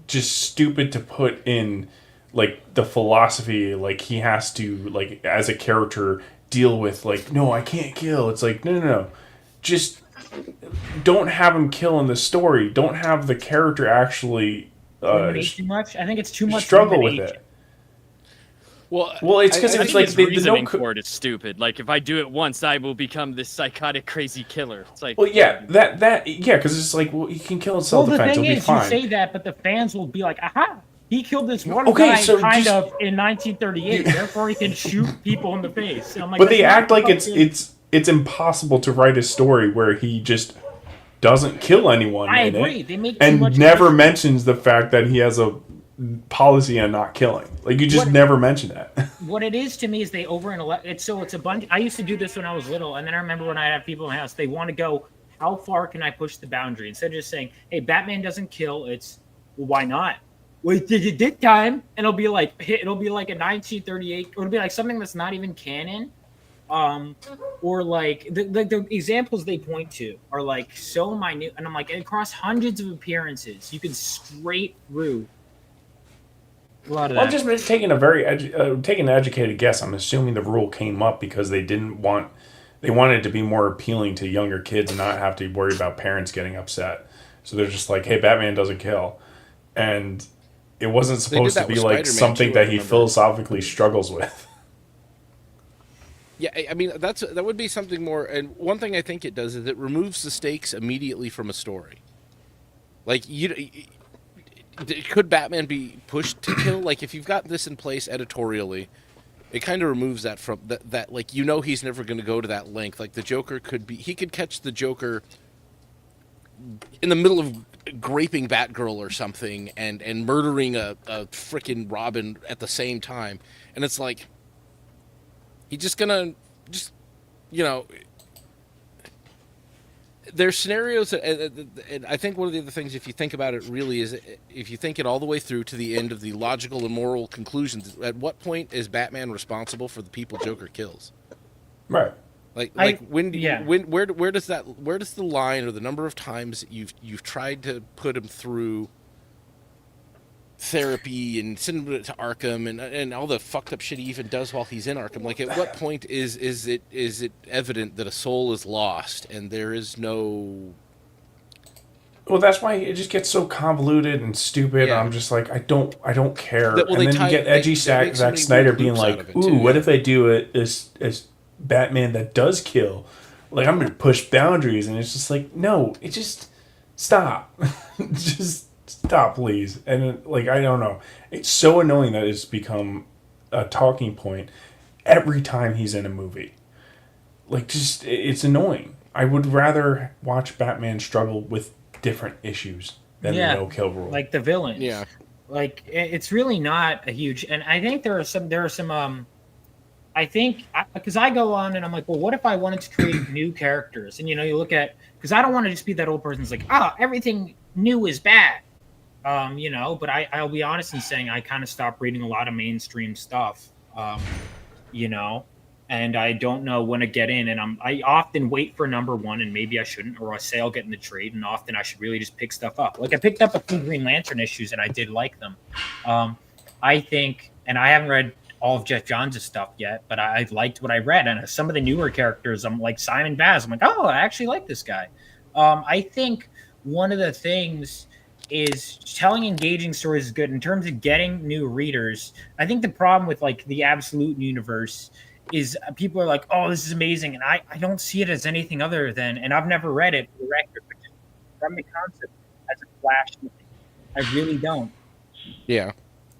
just stupid to put in, like, the philosophy, like, he has to, like, as a character, deal with, like, no, I can't kill. It's like, no. Just don't have him kill in the story. Don't have the character actually too much. I think it's too much struggle with it. Well, it's because I it's think like his the reasoning no. for it is stupid. Like, if I do it once, I will become this psychotic, crazy killer. It's like, Well, yeah, because it's like, well, he can kill in Well, self the defense. thing He'll be is, you fine. say that, but the fans will be like, "Aha! He killed this one Okay, guy, so kind just- of in 1938. Therefore, he can shoot people in the face." And I'm like, But "That's they not act like fucking- it's impossible to write a story where he just doesn't kill anyone. I in agree. It, They make too and much never of it. mentions the fact that he has a policy on not killing. Like you just never mention that. What it is to me is they it's a bunch. I used to do this when I was little, and then I remember when I have people in my house, they want to go, how far can I push the boundary? Instead of just saying, hey, Batman doesn't kill, it's, well, why not? Well, did it this time? And it'll be like a 1938, or it'll be like something that's not even canon. Or like the examples they point to are like so minute, and I'm like, across hundreds of appearances, you can scrape through a lot of Well, that. I'm just taking taking an educated guess. I'm assuming the rule came up because they wanted it to be more appealing to younger kids and not have to worry about parents getting upset. So they're just like, hey, Batman doesn't kill, and it wasn't supposed to be like Spider-Man something too, I that he remember. philosophically struggles with. Yeah, I mean that would be something more. And one thing I think it does is it removes the stakes immediately from a story. Like could Batman be pushed to kill? Like if you've got this in place editorially, it kind of removes that from that. Like he's never going to go to that length. Like the Joker he could catch the Joker in the middle of graping Batgirl or something and murdering a frickin' Robin at the same time, and it's like. He's just gonna, there's scenarios, and I think one of the other things, if you think about it really, is if you think it all the way through to the end of the logical and moral conclusions, at what point is Batman responsible for the people Joker kills? Right. Where does the line or the number of times you've tried to put him through therapy and send him to Arkham and all the fucked up shit he even does while he's in Arkham. Like, at what point is it evident that a soul is lost and there is no? Well, that's why it just gets so convoluted and stupid. Yeah. I'm just like, I don't care. Well, and then you get edgy Zack Snyder being like, "Ooh, what if they do it as Batman that does kill? Like, I'm gonna push boundaries," and it's just like, no, it just stop, just. Stop, please. And I don't know. It's so annoying that it's become a talking point every time he's in a movie. It's annoying. I would rather watch Batman struggle with different issues than the no-kill rule. Like the villains. Yeah. Like it's really not a huge. And I think there are some. I think because I go on and I'm like, well, what if I wanted to create new characters? And you look at, because I don't want to just be that old person who's like, everything new is bad. But I'll be honest in saying I kind of stopped reading a lot of mainstream stuff, and I don't know when to get in. And I often wait for number one, and maybe I shouldn't, or I say I'll get in the trade, and often I should really just pick stuff up. Like I picked up a few Green Lantern issues, and I did like them. I think, and I haven't read all of Jeff Johns' stuff yet, but I liked what I read. And some of the newer characters, I'm like Simon Baz. I'm like, oh, I actually like this guy. I think one of the things is telling engaging stories is good in terms of getting new readers. I think the problem with like the Absolute universe is people are like, oh, this is amazing. And I don't see it as anything other than, and I've never read it for the record, but just from the concept as a flash. I really don't. Yeah.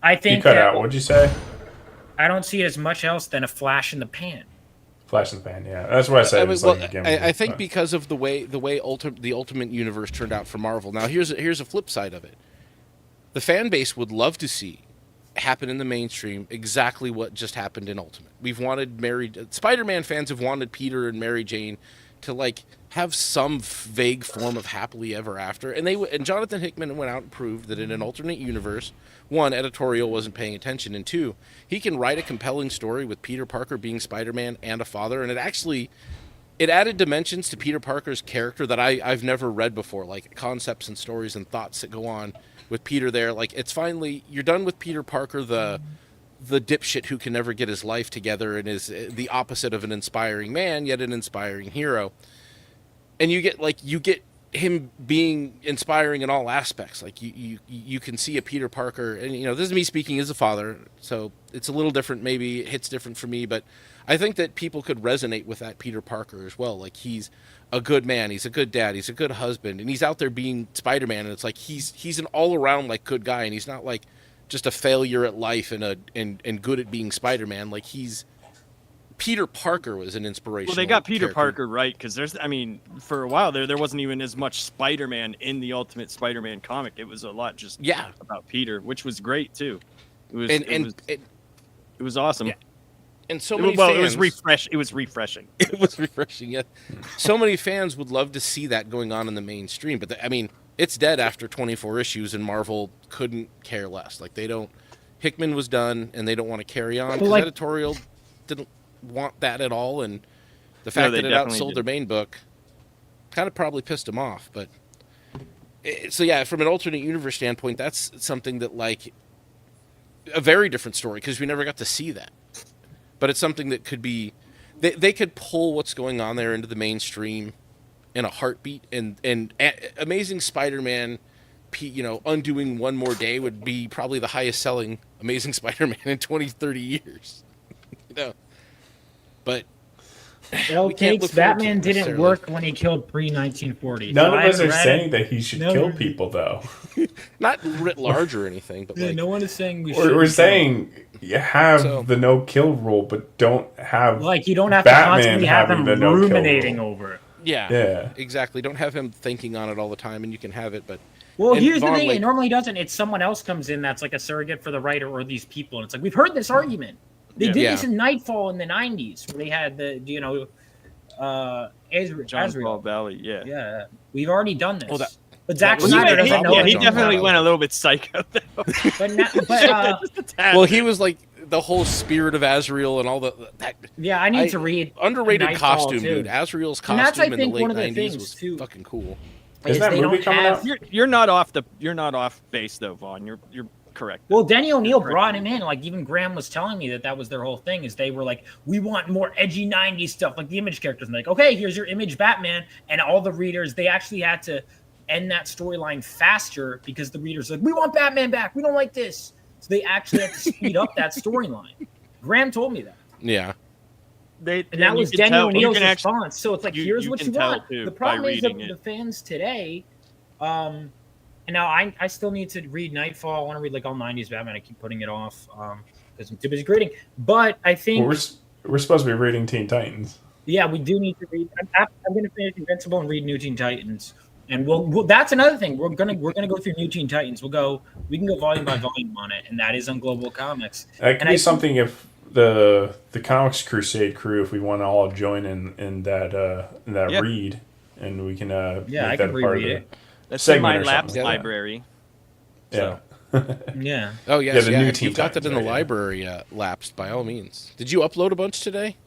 I think you cut out. What'd you say? I don't see it as much else than a flash in the pan. Flash in the pan, yeah. That's what I said. I think because of the way the Ultimate Universe turned out for Marvel. Now here's a flip side of it. The fan base would love to see happen in the mainstream exactly what just happened in Ultimate. We've wanted Spider-Man fans have wanted Peter and Mary Jane to like have some vague form of happily ever after, and Jonathan Hickman went out and proved that in an alternate universe, one, editorial wasn't paying attention, and two, he can write a compelling story with Peter Parker being Spider-Man and a father, and it added dimensions to Peter Parker's character that I've never read before, like concepts and stories and thoughts that go on with Peter there. Like, it's finally, you're done with Peter Parker, the dipshit who can never get his life together and is the opposite of an inspiring man, yet an inspiring hero. And you get him being inspiring in all aspects. Like you can see a Peter Parker, and this is me speaking as a father, so it's a little different. Maybe it hits different for me, but I think that people could resonate with that Peter Parker as well. Like he's a good man, he's a good dad, he's a good husband, and he's out there being Spider-Man, and it's like he's an all around like good guy, and he's not like just a failure at life and good at being Spider-Man. Like Peter Parker was an inspiration. Well, they got Peter Parker right, because for a while there wasn't even as much Spider-Man in the Ultimate Spider-Man comic. It was a lot just about Peter, which was great too. It was awesome. Yeah. And so many fans, it was refreshing. It was refreshing. Yeah, so many fans would love to see that going on in the mainstream, but it's dead after 24 issues, and Marvel couldn't care less. Like Hickman was done, and they don't want to carry on because editorial didn't want that at all, and the fact that it outsold their main book kind of probably pissed them off. But from an alternate universe standpoint, that's something that a very different story, because we never got to see that. But it's something that could be they could pull what's going on there into the mainstream in a heartbeat, and Amazing Spider-Man, Undoing One More Day would be probably the highest selling Amazing Spider-Man in 20-30 years. But Batman didn't work when he killed pre-1940. None of us are saying that he should kill people, though. Not writ large or anything, but no one is saying we should. We're saying you have the no-kill rule, but don't have you don't have Batman to constantly have him ruminating over it. Yeah, exactly. Don't have him thinking on it all the time, and you can have it, but. Well, here's the thing: it normally doesn't. It's someone else comes in that's like a surrogate for the writer or these people, and it's like we've heard this argument. They did this in Nightfall in the 90s, where they had Azrael Valley. Yeah. We've already done this. But Zack Snyder doesn't know. Yeah, he definitely went a little bit psycho, though. Well, he was like the whole spirit of Azrael and all that. Yeah, I need to read underrated Nightfall costume, too. dude. Azrael's costume in the late 90s was fucking cool. Is that movie coming out? You're not off base though, Vaughn. You're correct. Well, Denny O'Neil brought him in. Like, even Graham was telling me that was their whole thing, is they were like, we want more edgy 90s stuff, like the Image characters. And like, okay, here's your Image Batman. And all the readers, they actually had to end that storyline faster because the readers were like, we want Batman back. We don't like this. So they actually had to speed up that storyline. Graham told me that. Yeah. And that was Denny O'Neil's response. So it's like, here's what you want. The problem is that the fans today, and now I still need to read Nightfall. I want to read like all 90s Batman. I keep putting it off because I'm too busy grading. But I think we're supposed to be reading Teen Titans. Yeah, we do need to read. I'm going to finish Invincible and read New Teen Titans, and we'll that's another thing. We're gonna go through New Teen Titans. We can go volume by volume on it, and that is on Global Comics. That could be something if the Comics Crusade crew, if we want to all join in that read, and we can make I that can part reread of it. That's in my Labs library. Yeah. Yeah. Oh yes, the new if you've got that in the library, lapsed by all means. Did you upload a bunch today?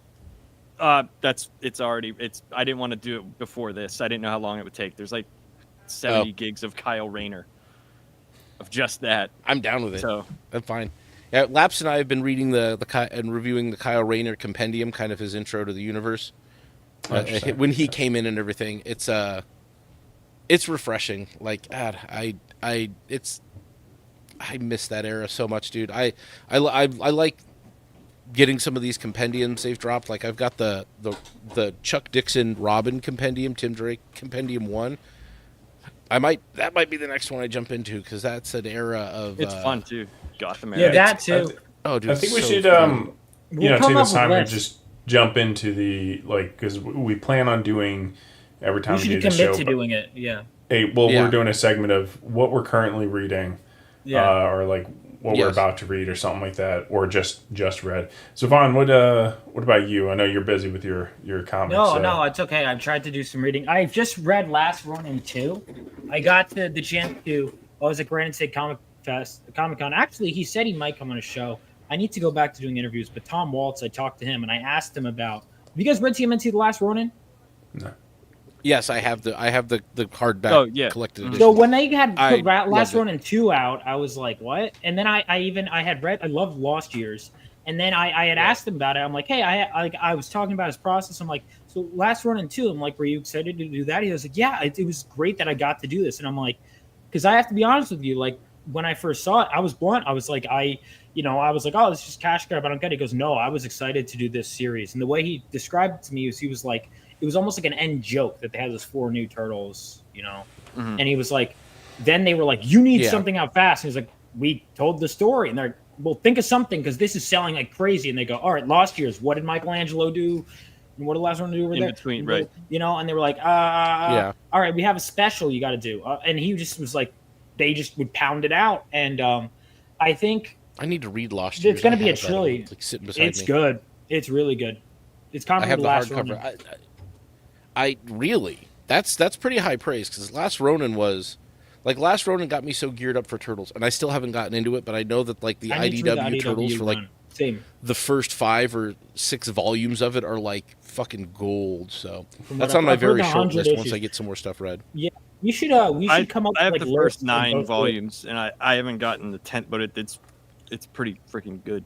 It's already. I didn't want to do it before this. I didn't know how long it would take. There's like 70 gigs of Kyle Rayner, of just that. I'm down with it. So I'm fine. Yeah, Laps and I have been reading and reviewing the Kyle Rayner compendium, kind of his intro to the universe. When he came in and everything, it's refreshing. Like, God, I miss that era so much, dude. I like getting some of these compendiums they've dropped. Like, I've got the Chuck Dixon Robin compendium, Tim Drake compendium 1. That might be the next one I jump into, because that's an era of. It's fun too. Gotham era. Yeah, that too. Dude, I think we should We'll take come this up time with to lists. just jump into the because we plan on doing every time We we should do the commit show. to doing it. Yeah. We're doing a segment of what we're currently reading, or like what we're Yes. about to read, or something like that, or just read. So Vaughn, what about you? I know you're busy with your comics. No, it's okay. I've tried to do some reading. I've just read Last Ronin 2. I got the chance to. I was at Granite State Comic Con. Actually, he said he might come on a show. I need to go back to doing interviews. But Tom Waltz, I talked to him and I asked him about. Have you guys read TMNT The Last Ronin? No. Yes, I have the hardback collected edition. So when they had I put Last loved it. Ronin 2 out, I was like, what? And then I had read. I loved Lost Years. And then I had asked him about it. I'm like, hey, I was talking about his process. I'm like, so last run in 2, I'm like, were you excited to do that? He was like, yeah, it was great that I got to do this. And I'm like, because I have to be honest with you, like when I first saw it, I was blunt. I was like, I was like, oh, this is just cash grab. I don't get it. He goes, no, I was excited to do this series. And the way he described it to me was he was like, it was almost like an end joke that they had those 4 new turtles, And he was like, then they were like, you need something out fast. And he's like, we told the story. And they're like, well, think of something because this is selling like crazy. And they go, all right, Lost Years, what did Michelangelo do? And what did the last one do over in there? Between, right? And they were like, all right, we have a special you got to do. And he just was like, they just would pound it out. And I think I need to read Lost Years. It's going to be a trilogy. Like sitting beside it's me. good. It's really good. It's comparable I have to the Last hardcover. Ronin. I really that's pretty high praise because Last Ronin was like Last Ronin got me so geared up for Turtles, and I still haven't gotten into it. But I know that like the IDW Turtles for like the first 5 or 6 volumes of it are like fucking gold. So that's on my very short list once I get some more stuff read. Yeah, we should come up. I have with, the like, first 9 volumes, and I haven't gotten the 10th, but it's pretty freaking good.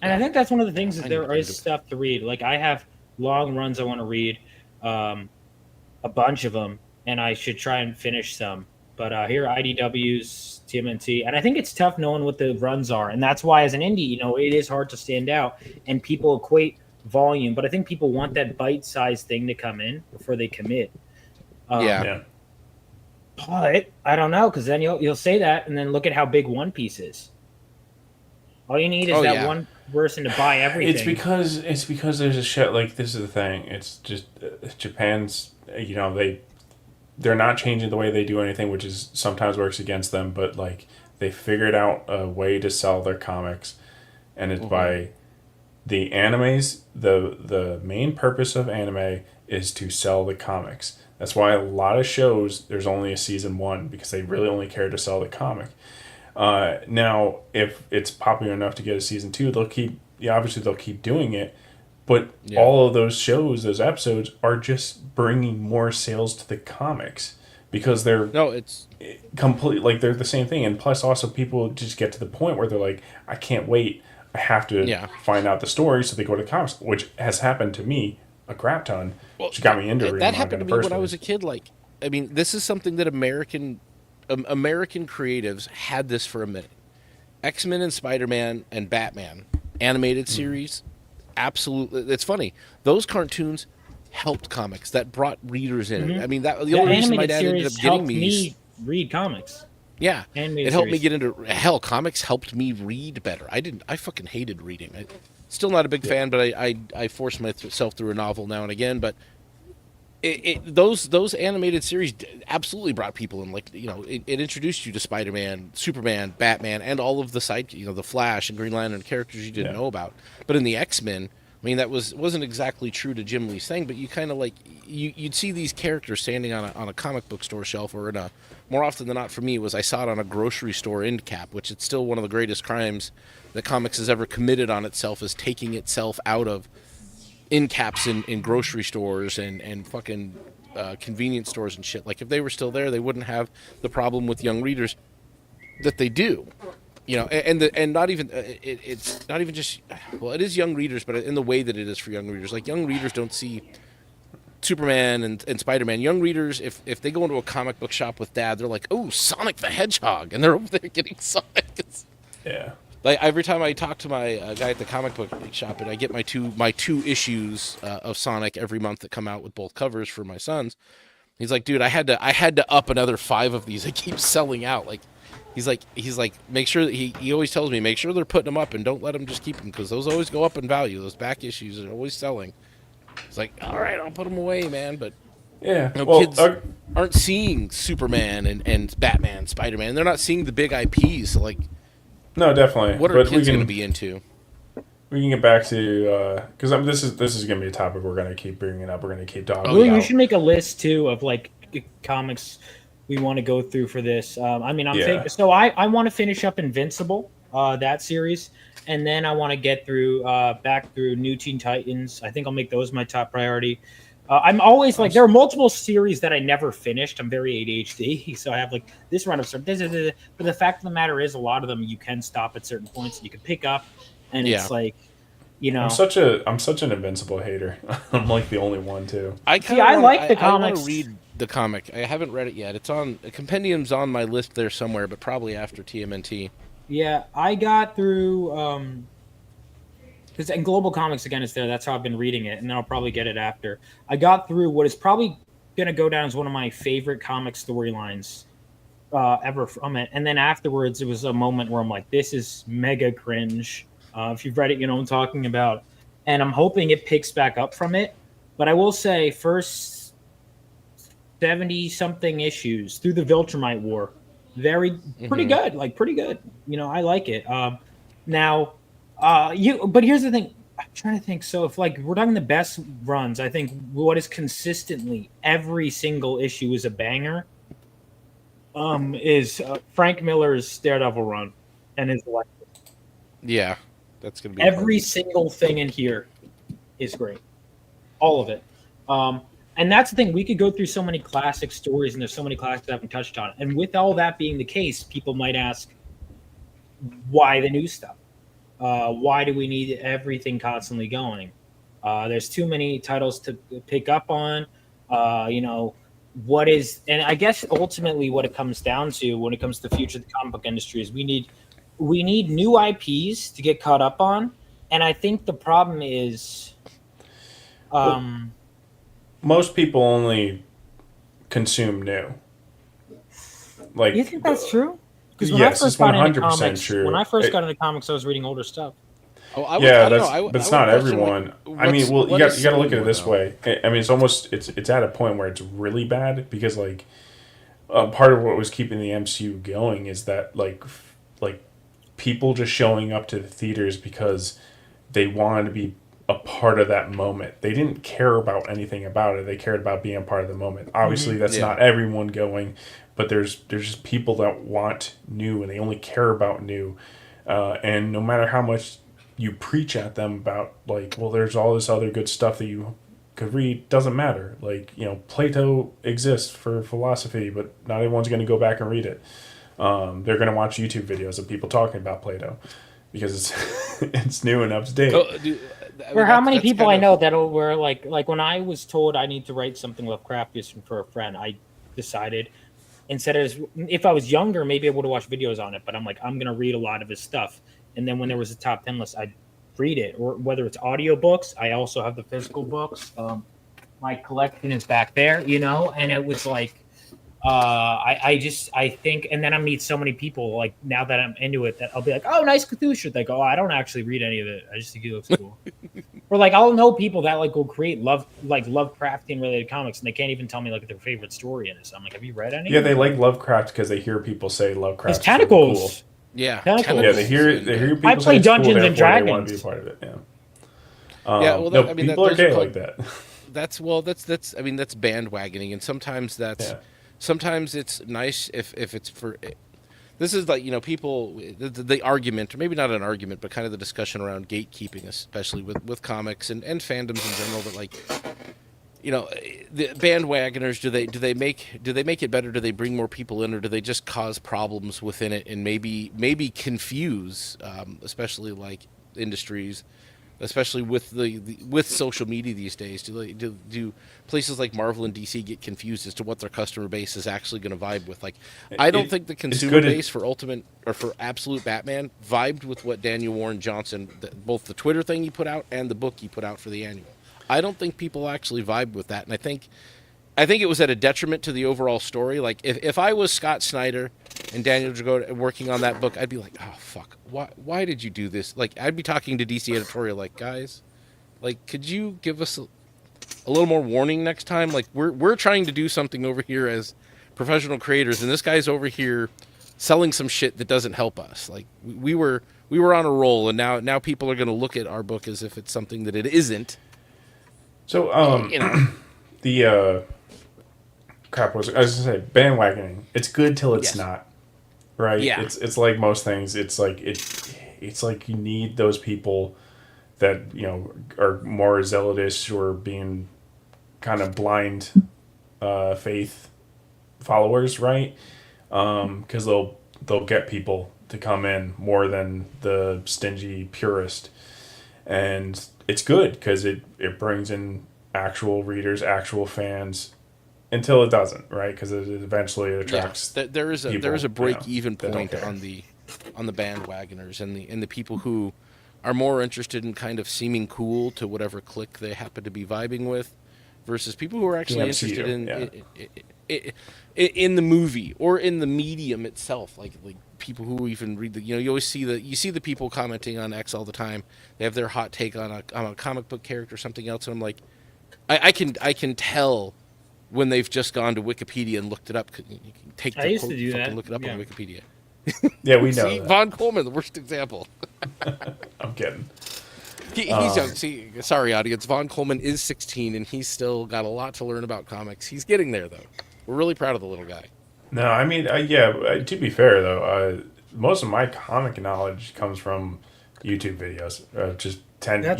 And I think that's one of the things is there is stuff to read. Like I have long runs I want to read, a bunch of them, and I should try and finish some. But here are IDW's, TMNT, and I think it's tough knowing what the runs are, and that's why as an indie, it is hard to stand out, and people equate volume, but I think people want that bite-sized thing to come in before they commit. But I don't know, because then you'll say that, and then look at how big One Piece is. All you need is one person to buy everything. It's because there's a shit like this is the thing. It's just Japan's. They're not changing the way they do anything, which is sometimes works against them. But like they figured out a way to sell their comics, and it's by the animes. The main purpose of anime is to sell the comics. That's why a lot of shows there's only a season 1 because they really only care to sell the comic. Now, if it's popular enough to get a season 2, they'll keep doing it. But all of those shows, those episodes, are just bringing more sales to the comics because they're complete. Like they're the same thing, and plus, also people just get to the point where they're like, I can't wait. I have to find out the story, so they go to the comics, which has happened to me a crap ton. Which got me into reading that happened to me when I was a kid. Like, I mean, this is something that American creatives had this for a minute. X-Men and Spider-Man and Batman animated series, absolutely. It's funny. Those cartoons helped comics. That brought readers in. I mean, the only reason my dad ended up getting me read comics. Yeah, it helped me get into comics. Helped me read better. I fucking hated reading. Still not a big fan, but I force myself through a novel now and again. But those animated series absolutely brought people in. Like it introduced you to Spider-Man, Superman, Batman, and all of the the Flash and Green Lantern characters you didn't know about. But in the X-Men, I mean, that wasn't exactly true to Jim Lee's thing, but you kind of like you'd see these characters standing on a comic book store shelf, or more often than not for me I saw it on a grocery store end cap, which it's still one of the greatest crimes that comics has ever committed on itself, is taking itself out of end caps in grocery stores and fucking convenience stores and shit. Like if they were still there, they wouldn't have the problem with young readers that they do. And not even it's not even just, well, it is young readers, but in the way that it is for young readers. Like young readers don't see Superman and Spider-Man. Young readers, if they go into a comic book shop with dad, they're like, oh, Sonic the Hedgehog, and they're over there getting Sonic. Like every time I talk to my guy at the comic book shop, and I get my two issues of Sonic every month that come out with both covers for my sons. He's like, dude, I had to up another 5 of these. I keep selling out. Like, he's like, make sure that he always tells me, make sure they're putting them up and don't let them just keep them because those always go up in value. Those back issues are always selling. It's like, all right, I'll put them away, man. But kids aren't seeing Superman and Batman, Spider-Man. They're not seeing the big IPs. So like, no, definitely. What are kids going to be into? We can get back to because this is going to be a topic we're going to keep bringing up. We're going to keep talking. We should make a list too of like comics we want to go through for this. So I want to finish up Invincible, that series, and then I want to get through back through New Teen Titans. I think I'll make those my top priority. I'm always like, there are multiple series that I never finished. I'm very ADHD, so I have like this run of stuff. But the fact of the matter is, a lot of them you can stop at certain points and you can pick up. and Yeah. it's like, you know, I'm such an Invincible hater. I'm like the only one too. I see, kind of I want. like the I want to comics. read the comic. I haven't read it yet. It's on a compendium's on my list there somewhere, but probably after TMNT. Yeah, I got through because in Global Comics again, it's there. That's how I've been reading it, and then I'll probably get it after. I got through what is probably going to go down as one of my favorite comic storylines ever from it. And then afterwards, it was a moment where I'm like, this is mega cringe. If you've read it, you know what I'm talking about. And I'm hoping it picks back up from it. But I will say, first 70 something issues through the Viltrumite War, pretty good. Like, pretty good. You know, I like it. Now, but here's the thing. I'm trying to think. So if like we're talking the best runs, I think what is consistently every single issue is a banger. Is Frank Miller's Daredevil run and his life. Yeah, that's gonna be every single thing in here is great, all of it. And that's the thing. We could go through so many classic stories, and there's so many classics I haven't touched on. And with all that being the case, people might ask, why the new stuff? Why do we need everything constantly going? There's too many titles to pick up on. You know, what is, and I guess ultimately what it comes down to when it comes to the future of the comic book industry is we need new IPs to get caught up on. And I think the problem is most people only consume new. Like, you think that's true? Because when yes, I it's first got into 100% comics, true. when I first got into comics, I was reading older stuff. Oh, yeah, but it's not everyone. I mean, well, you got to look at it this way. I mean, it's at a point where it's really bad because like part of what was keeping the MCU going is that like people just showing up to the theaters because they wanted to be a part of that moment. They didn't care about anything about it. They cared about being a part of the moment. Obviously, that's not everyone going, but there's just people that want new and they only care about new. And no matter how much you preach at them about like, well, there's all this other good stuff that you could read, doesn't matter. Like, you know, Plato exists for philosophy, but not everyone's going to go back and read it. They're going to watch YouTube videos of people talking about Plato because it's new and up to date. For how many people I know that were like when I was told I need to write something Lovecraftian for a friend, I decided instead of, if I was younger, maybe I would have watched videos on it, but I'm like, I'm going to read a lot of his stuff. And then when there was a top 10 list, I'd read it, or whether it's audiobooks. I also have the physical books. My collection is back there, you know, and it was like, I think, and then I meet so many people like now that I'm into it that I'll be like, oh, nice Cthulhu. They go, oh, I don't actually read any of it. I just think it looks cool. Or like I'll know people that like will create Lovecraftian related comics, and they can't even tell me like their favorite story in it. So I'm like, have you read any? Yeah, they like Lovecraft because they hear people say Lovecraft. His tentacles. Cool. Yeah, tentacles. Yeah, they hear people I play say Dungeons cool, and Dragons. They want to be a part of it. Yeah. Well, no, I mean, people are gay like that. That's I mean, that's bandwagoning, and sometimes sometimes it's nice if it's for. This is like, you know, people the argument, or maybe not an argument, but kind of the discussion around gatekeeping, especially with comics and fandoms in general. That like, you know, the bandwagoners, do they make it better? Do they bring more people in, or do they just cause problems within it and maybe confuse, especially like industries, especially with with social media these days? Do places like Marvel and DC get confused as to what their customer base is actually going to vibe with? Like, I don't think the consumer base for Ultimate or for Absolute Batman vibed with what Daniel Warren Johnson, both the Twitter thing he put out and the book he put out for the annual. I don't think people actually vibe with that, and I think it was at a detriment to the overall story. Like, if I was Scott Snyder and Daniel Drago working on that book, I'd be like, oh, fuck, why did you do this? Like, I'd be talking to DC editorial, like, guys, like, could you give us a little more warning next time? Like, we're trying to do something over here as professional creators, and this guy's over here selling some shit that doesn't help us. Like, we were on a roll, and now people are going to look at our book as if it's something that it isn't. So, you know, the crap was I was gonna say bandwagoning. It's good till it's not, right? Yeah. It's like most things. It's like you need those people that, you know, are more zealous or being kind of blind faith followers, right? Because they'll get people to come in more than the stingy purist. And it's good because it brings in actual readers, actual fans, until it doesn't, right? Because eventually it attracts. Yeah, there is a break even point care. on the bandwagoners and the people who are more interested in kind of seeming cool to whatever clique they happen to be vibing with, versus people who are actually interested in the movie or in the medium itself, like people who even read the, you always see the people commenting on X all the time. They have their hot take on a comic book character or something else, and I'm like, I can tell when they've just gone to Wikipedia and looked it up. You can take I used to do that. Look it up on Wikipedia. Yeah, we know. See, Von Coleman, the worst example. I'm kidding. He's young. See, sorry, audience. Von Coleman is 16, and he's still got a lot to learn about comics. He's getting there, though. We're really proud of the little guy. No, I mean, to be fair, though, most of my comic knowledge comes from YouTube videos. That's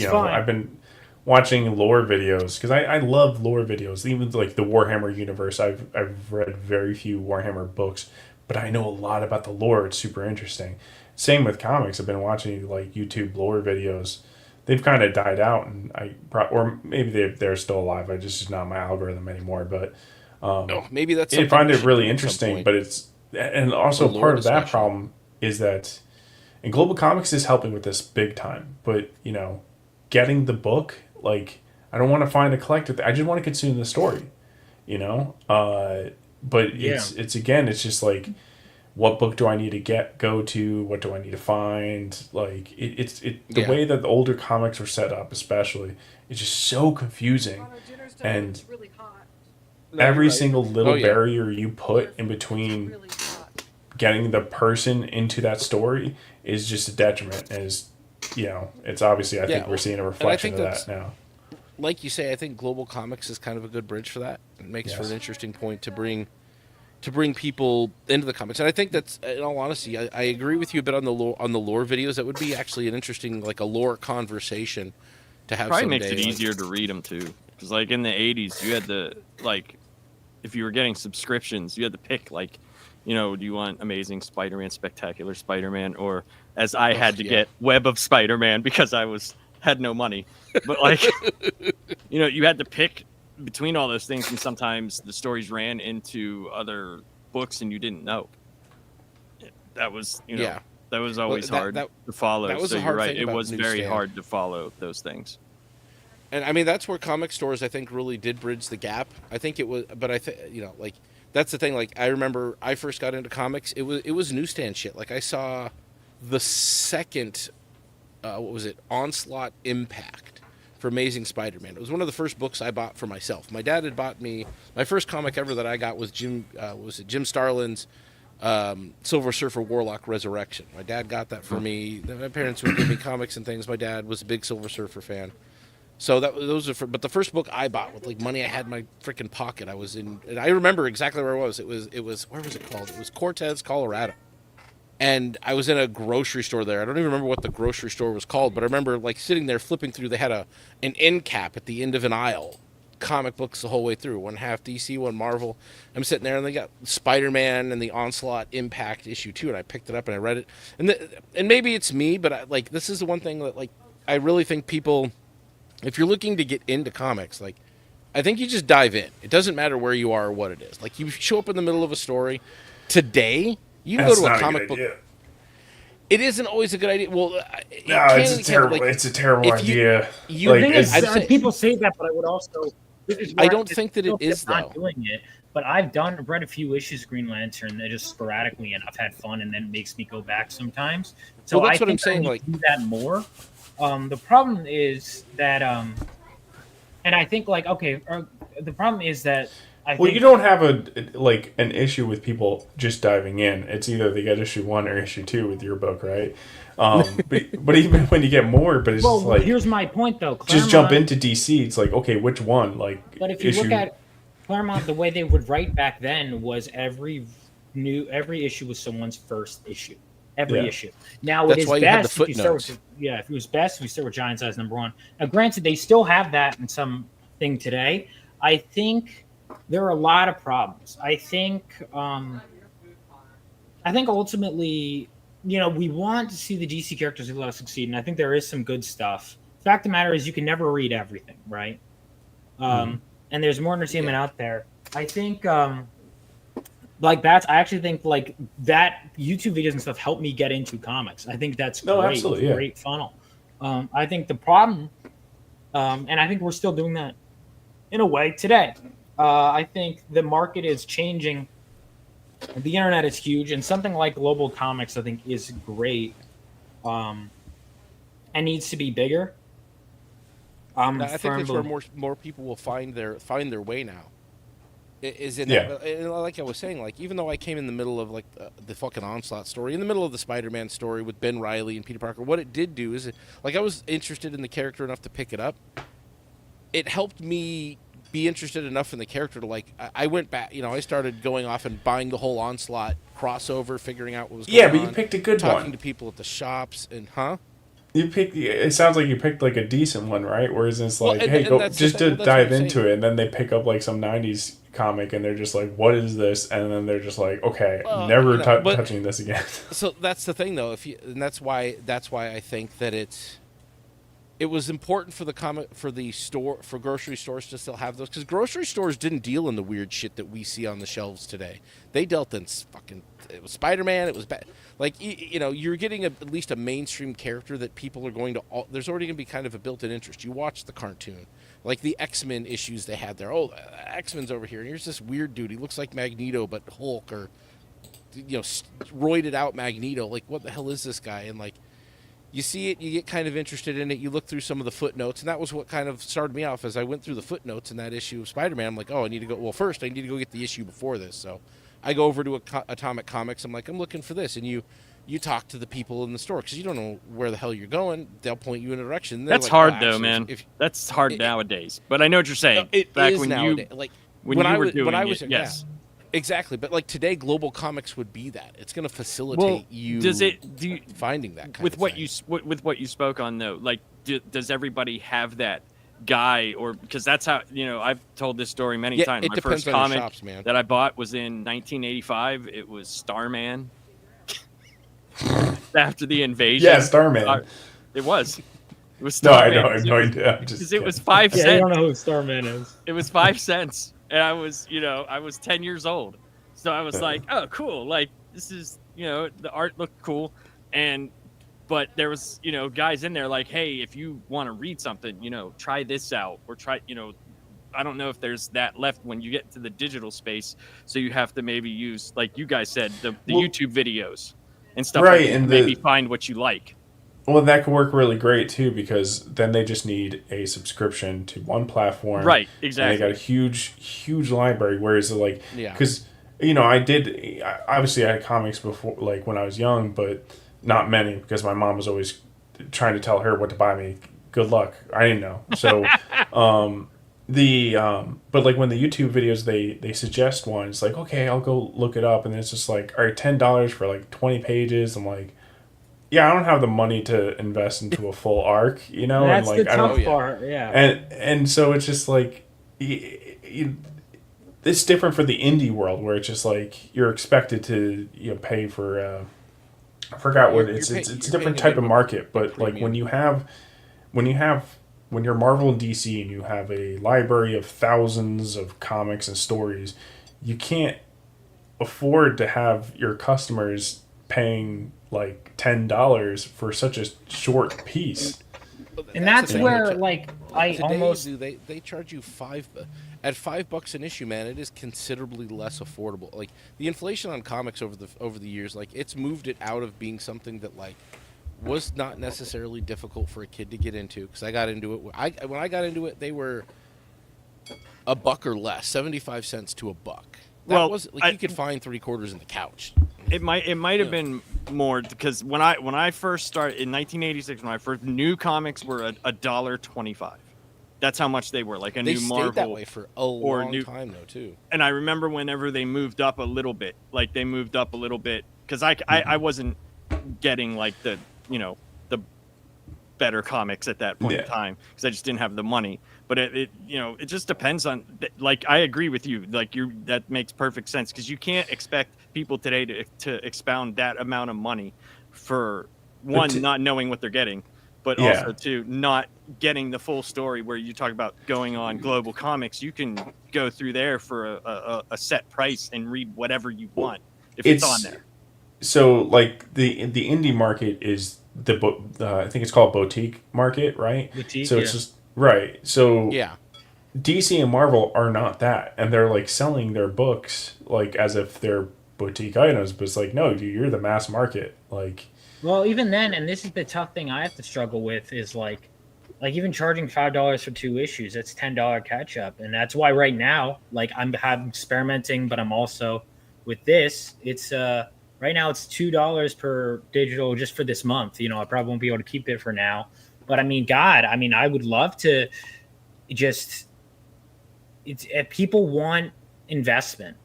fine. I've been watching lore videos because I love lore videos. Even like the Warhammer universe, I've read very few Warhammer books, but I know a lot about the lore. It's super interesting. Same with comics. I've been watching like YouTube lore videos. They've kind of died out, and or maybe they're still alive. I just not my algorithm anymore. But maybe that's. I find it really interesting, but and also part of that problem is that, and Global Comics is helping with this big time. But getting the book, like, I don't want to find a collector. I just want to consume the story, But it's just like, what book do I need to go to? What do I need to find? Like, the way that the older comics were set up, especially, it's just so confusing. And every single little barrier you put in between getting the person into that story is just a detriment. And it's obviously, I think we're seeing a reflection of that now. Like you say, I think Global Comics is kind of a good bridge for that. It makes for an interesting point to bring people into the comics. And I think that's, in all honesty, I agree with you a bit on the lore videos. That would be actually an interesting, like, a lore conversation to have. Probably makes it easier to read them too, because like in the 80s, you had to, like, if you were getting subscriptions, you had to pick, like, do you want Amazing Spider-Man, Spectacular Spider-Man, or as I had to get Web of Spider-Man because I had no money. But like, you had to pick between all those things, and sometimes the stories ran into other books and you didn't know. That was, that was always hard to follow. That was so a hard you're right. thing It about was very newsstand. hard to follow those things. And I mean, that's where comic stores, I think, really did bridge the gap. I think it was, but like, that's the thing. Like, I remember I first got into comics. It was newsstand shit. Like, I saw the second, Onslaught Impact for Amazing Spider-Man. It was one of the first books I bought for myself. My dad had bought me, my first comic ever that I got was Jim Starlin's Silver Surfer Warlock Resurrection. My dad got that for me. My parents would give me comics and things. My dad was a big Silver Surfer fan. So but the first book I bought with like money I had in my freaking pocket, and I remember exactly where I was. It was where was it called? It was Cortez, Colorado. And I was in a grocery store there. I don't even remember what the grocery store was called, but I remember like sitting there flipping through. They had an end cap at the end of an aisle, comic books the whole way through. One half DC, one Marvel. I'm sitting there and they got Spider-Man and the Onslaught Impact issue 2, and I picked it up and I read it. And maybe it's me, but this is the one thing that, like, I really think people, if you're looking to get into comics, like, I think you just dive in. It doesn't matter where you are or what it is. Like, you show up in the middle of a story. Today, you can go to a comic book. It isn't always a good idea. Well, it's a terrible idea. People say that, but I would also. I don't think that it is, though. Not doing it, but I've read a few issues of Green Lantern that just sporadically, and I've had fun, and then it makes me go back sometimes. So that's what I I'm saying. Like, do that more. The problem is that, and I think the problem is that. You don't have an issue with people just diving in. It's either they get issue 1 or issue 2 with your book, right? But even when you get more, but it's just like, here's my point though. Claremont, just jump into DC. It's like, okay, which one? Like, but if you look at Claremont, the way they would write back then was every issue was someone's first issue. Every issue. Now that's it is why best you had the footnotes. If it was best, we start with Giant Size #1. Now, granted, they still have that in some thing today. I think there are a lot of problems. I think ultimately we want to see the DC characters who let us succeed, and I think there is some good stuff. Fact of the matter is, you can never read everything, right? And there's more entertainment out there. I think, I actually think like that YouTube videos and stuff helped me get into comics. I think that's great. Absolutely, yeah. Great funnel. I think the problem, and I think we're still doing that in a way today. I think the market is changing. The internet is huge, and something like global comics, I think, is great, and needs to be bigger. I think that's where more people will find their way now. Is in like I was saying, like even though I came in the middle of like the fucking Onslaught story, in the middle of the Spider-Man story with Ben Reilly and Peter Parker, what it did do is I was interested in the character enough to pick it up. It helped me be interested enough in the character to I went back, I started going off and buying the whole Onslaught crossover, figuring out what was going on. Yeah, but you picked a good one. Talking to people at the shops and it sounds like you picked like a decent one, right? Whereas it's like, hey, go just to dive into it, and then they pick up like some 90s comic and they're just like, what is this? And then they're just like, okay, never touching this again. So that's the thing though, and that's why I think that it was important for for grocery stores to still have those, because grocery stores didn't deal in the weird shit that we see on the shelves today. They dealt in it was Spider-Man. It was like you're getting at least a mainstream character that people are going to. There's already going to be kind of a built-in interest. You watch the cartoon, like the X-Men issues they had there. Oh, X-Men's over here, and here's this weird dude. He looks like Magneto but Hulk, or roided out Magneto. Like, what the hell is this guy? And like, you see it, you get kind of interested in it, you look through some of the footnotes, and that was what kind of started me off. As I went through the footnotes in that issue of Spider-Man, I'm like, oh, first I need to go get the issue before this. So I go over to Atomic Comics, I'm like, I'm looking for this, and you talk to the people in the store, because you don't know where the hell you're going. They'll point you in a direction. That's hard, though, man. That's hard nowadays. But I know what you're saying. It back is when nowadays. when I was yes. Yeah. Exactly, but like today, global comics would be that. It's going to facilitate finding that kind with of what thing. with what you spoke on though. Like, does everybody have that guy, or because that's how I've told this story many times. My first comic that I bought was in 1985. It was Starman. After the invasion, yeah, Starman. It was Starman. No, I have no idea. Because it was 5 cents. Yeah, I don't know who Starman is. It was 5 cents. And I was 10 years old. So I was like, oh, cool. Like, this is, the art looked cool. But there was, guys in there like, hey, if you want to read something, try this out, or try, I don't know if there's that left when you get to the digital space. So you have to maybe use, like you guys said, the YouTube videos and stuff right, like that, and maybe find what you like. Well, that could work really great too, because then they just need a subscription to one platform. Right, exactly. And they got a huge library. Whereas, like, because obviously I had comics before, like when I was young, but not many, because my mom was always trying to tell her what to buy me. Good luck. I didn't know. So, but like when the YouTube videos they suggest one, it's like, okay, I'll go look it up, and then it's just like, all right, $10 for like 20 pages. I'm like, yeah, I don't have the money to invest into a full arc, That's and like the tough part, yeah. And so it's just like, it's different for the indie world, where it's just like you're expected to pay for. I forgot what it's a different type of market, but like when you're Marvel and DC and you have a library of thousands of comics and stories, you can't afford to have your customers paying like $10 for such a short piece. And that's where, like, they charge you $5 an issue, man. It is considerably less affordable. Like, the inflation on comics over the years, like, it's moved it out of being something that like was not necessarily difficult for a kid to get into. Because I got into it when I got into it, they were $1 or less, 75 cents to $1. That was like, you could find 3/4 in the couch. It might have been more, because when I first started in 1986, when I first new comics were $1.25. That's how much they were. Like a new Marvel. They stayed that way for a long time though too. And I remember whenever they moved up a little bit, because I wasn't getting like the better comics at that point in time, because I just didn't have the money. But it just depends on, like, I agree with you. Like, that makes perfect sense, because you can't expect people today to expound that amount of money for one, not knowing what they're getting, but Yeah. also two, not getting the full story. Where you talk about going on Global Comics, you can go through there for a set price and read whatever you want if it's on there. So like the indie market is I think it's called boutique market, right? Boutique, so it's just right. So Yeah. DC and Marvel are not that, and they're like selling their books like as if they're boutique items, but it's like, no, dude, you're the mass market. Like, well, even then, and this is the tough thing I have to struggle with is like even charging $5 for 2 issues, that's $10 catch up, and that's why right now, like I'm experimenting, but I'm also with this. It's right now it's $2 per digital just for this month. You know, I probably won't be able to keep it for now, but I mean, God, I mean, I would love to just. People want investment.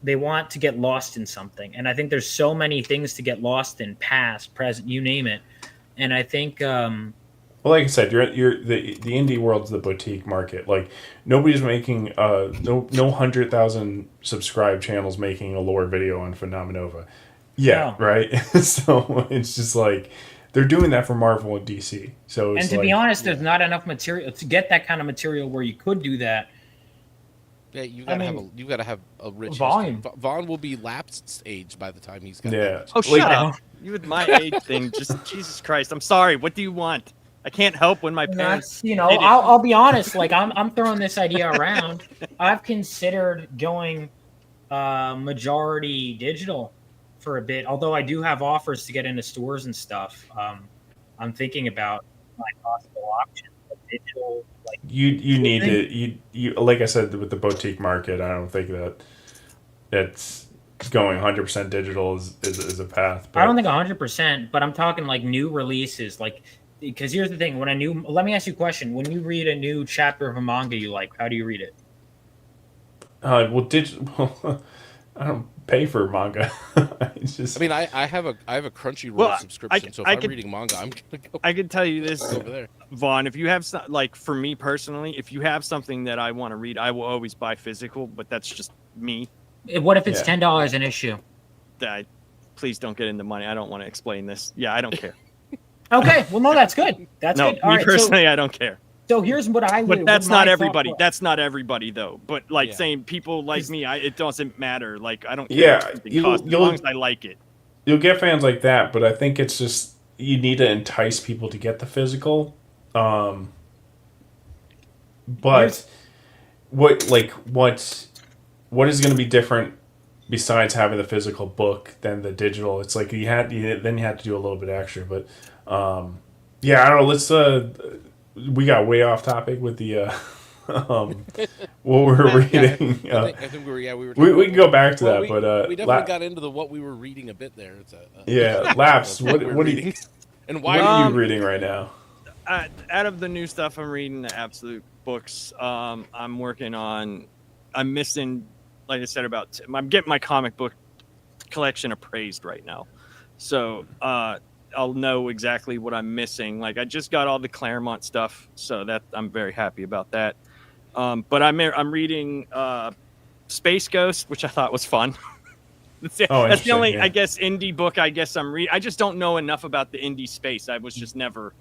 They want to get lost in something, and I think there's so many things to get lost in, past, present, you name it. And I think, well, like I said, you're the indie world's the boutique market. Like nobody's making no 100,000 subscribed channels making a lore video on Phenomenova. Yeah, No. right. So it's just like they're doing that for Marvel and DC. So it's and to be honest, there's not enough material to get that kind of material where you could do that. Yeah, you gotta have a rich volume. history. Vaughn will be lapsed age by the time he's got. Yeah. Oh, shut up! You with my age thing, just Jesus Christ! I'm sorry. What do you want? I can't help when my parents. You know, I'll be honest. Like I'm throwing this idea around. I've considered going majority digital for a bit, although I do have offers to get into stores and stuff. I'm thinking about my possible options, but digital. Like you need to you like I said with the boutique market. I don't think that it's going 100% digital is a path. But I don't think 100%, but I'm talking like new releases, like because here's the thing: let me ask you a question. When you read a new chapter of a manga you like, how do you read it? Well, I don't pay for manga. It's just, I mean, I have a Crunchyroll subscription, so if I'm reading manga, I'm gonna go. I can tell you this over there, Vaughn. If you have like for me personally, if you have something that I want to read, I will always buy physical. But that's just me. What if it's $10 an issue? Please don't get into money. I don't want to explain this. Yeah, I don't care. Okay, well, no, that's good. That's no, good. Me personally, I don't care. So here's what I would. But that's not everybody. That's not everybody, though. But like saying people like me, it doesn't matter. Like I don't care what something costs, as long as I like it. You'll get fans like that, but I think it's just you need to entice people to get the physical. But what is going to be different besides having the physical book than the digital? It's like you had to do a little bit extra, but yeah, I don't know. Let's we got way off topic with the what we were reading. I think we were. We can go back to that, but we definitely got into what we were reading a bit there. It's Laps. What are you and why are you reading right now? Out of the new stuff, I'm reading the Absolute books. I'm working on. I'm missing, like I said, I'm getting my comic book collection appraised right now, so I'll know exactly what I'm missing. Like I just got all the Claremont stuff, so that I'm very happy about that. But I'm reading Space Ghost, which I thought was fun. that's the only, I guess, indie book I guess I'm reading. I just don't know enough about the indie space. That was just never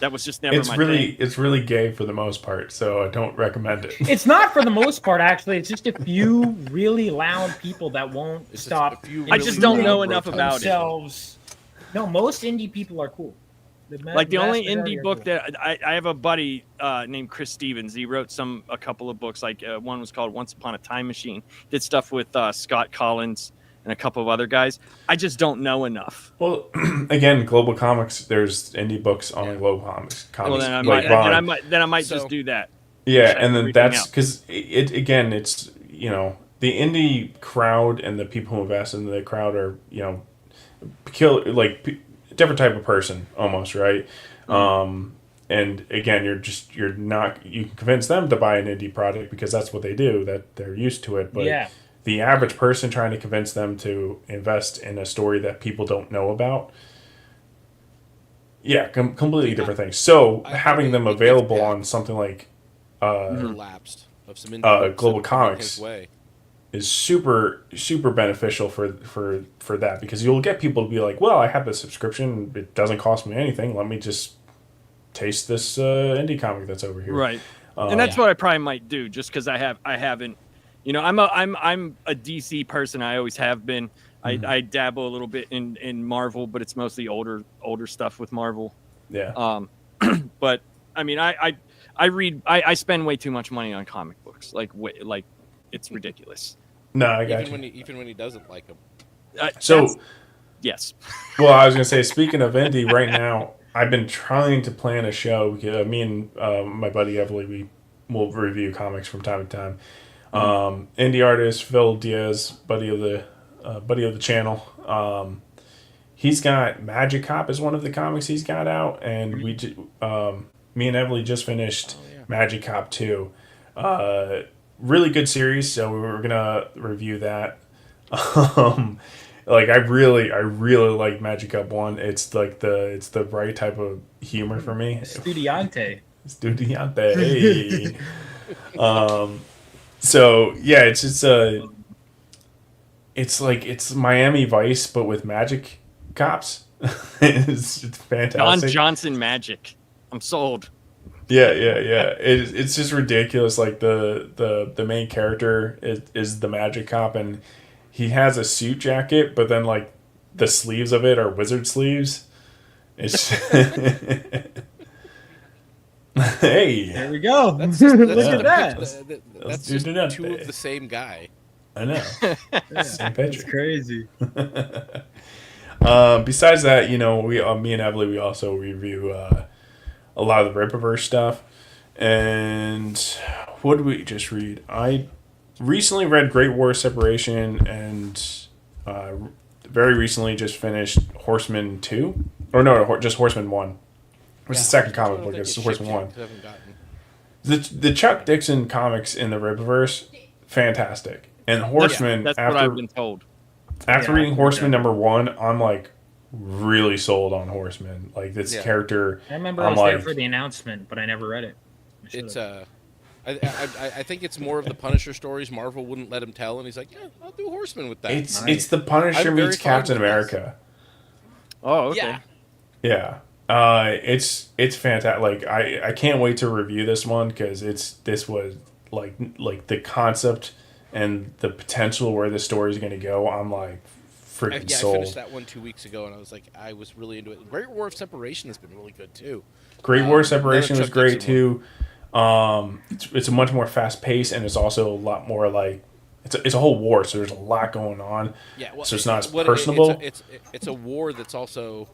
it's my really thing. It's really gay for the most part, so I don't recommend it. It's not for the most part, actually. It's just a few really loud people that won't stop. I just don't know enough about it. No, most indie people are cool. Like the only indie book that I have a buddy named Chris Stevens. He wrote a couple of books. Like one was called Once Upon a Time Machine. Did stuff with Scott Collins and a couple of other guys. I just don't know enough. Well, again, Global Comics. There's indie books on Global Comics. Well, then I might just do that. Yeah, and then that's because it's the indie crowd and the people who invest in the crowd are different type of person almost, right? Mm-hmm. And again, you can convince them to buy an indie product because that's what they do, that they're used to it. But the average person trying to convince them to invest in a story that people don't know about, completely different things. So having them available on something like lapsed of some indie Global Comics. is super beneficial for that, because you'll get people to be like, well, I have a subscription, it doesn't cost me anything, let me just taste this indie comic that's over here. Right. And that's what I probably might do, just because I haven't, you know, I'm a DC person. I always have been. I dabble a little bit in Marvel, but it's mostly older stuff with Marvel. Yeah. But I mean, I spend way too much money on comic books. Like it's ridiculous. No, I got Even when he doesn't like them. Yes. Well, I was gonna say, speaking of indie, right now I've been trying to plan a show. Me and my buddy Everly, we will review comics from time to time. Indie artist Phil Diaz, buddy of the channel. He's got Magic Cop as one of the comics he's got out, and me and Everly just finished Magic Cop 2. Really good series, so we were gonna review that. Like I really like Magic Cop 1. It's like it's the right type of humor for me. Studiante. Hey. So yeah, it's Miami Vice but with magic cops. it's fantastic. Don Johnson magic. I'm sold. Yeah. It's just ridiculous. Like the main character is the magic cop, and he has a suit jacket, but then like the sleeves of it are wizard sleeves. It's hey, there we go. That's Look at that. That's just two of the same guy. I know. Same picture. That's crazy. Besides that, you know, me and Emily, we also review a lot of the Rippaverse stuff. And what did we just read? I recently read Great War Separation, and very recently just finished Horseman 2. Or no, just Horseman 1. It's the second comic book. It's Horseman 1. The Chuck Dixon comics in the Rippaverse, fantastic. And Horseman, that's what I've been told. After reading Horseman #1, I'm like really sold on Horseman. Like this character. I remember I was there for the announcement, but I never read it. It's I think it's more of the Punisher stories Marvel wouldn't let him tell, and he's like, yeah, I'll do Horseman with that. It's the Punisher meets Captain America. Oh, okay. Yeah. It's fantastic. Like I can't wait to review this one, because this was like the concept and the potential where the story is going to go. I'm like freaking sold. I finished that one 2 weeks ago, and I was like, I was really into it. Great War of Separation has been really good too. Great War Separation was great too. It's a much more fast paced, and it's also a lot more like it's a whole war, so there's a lot going on. Yeah, well, so it's not as personable. It's a war that's also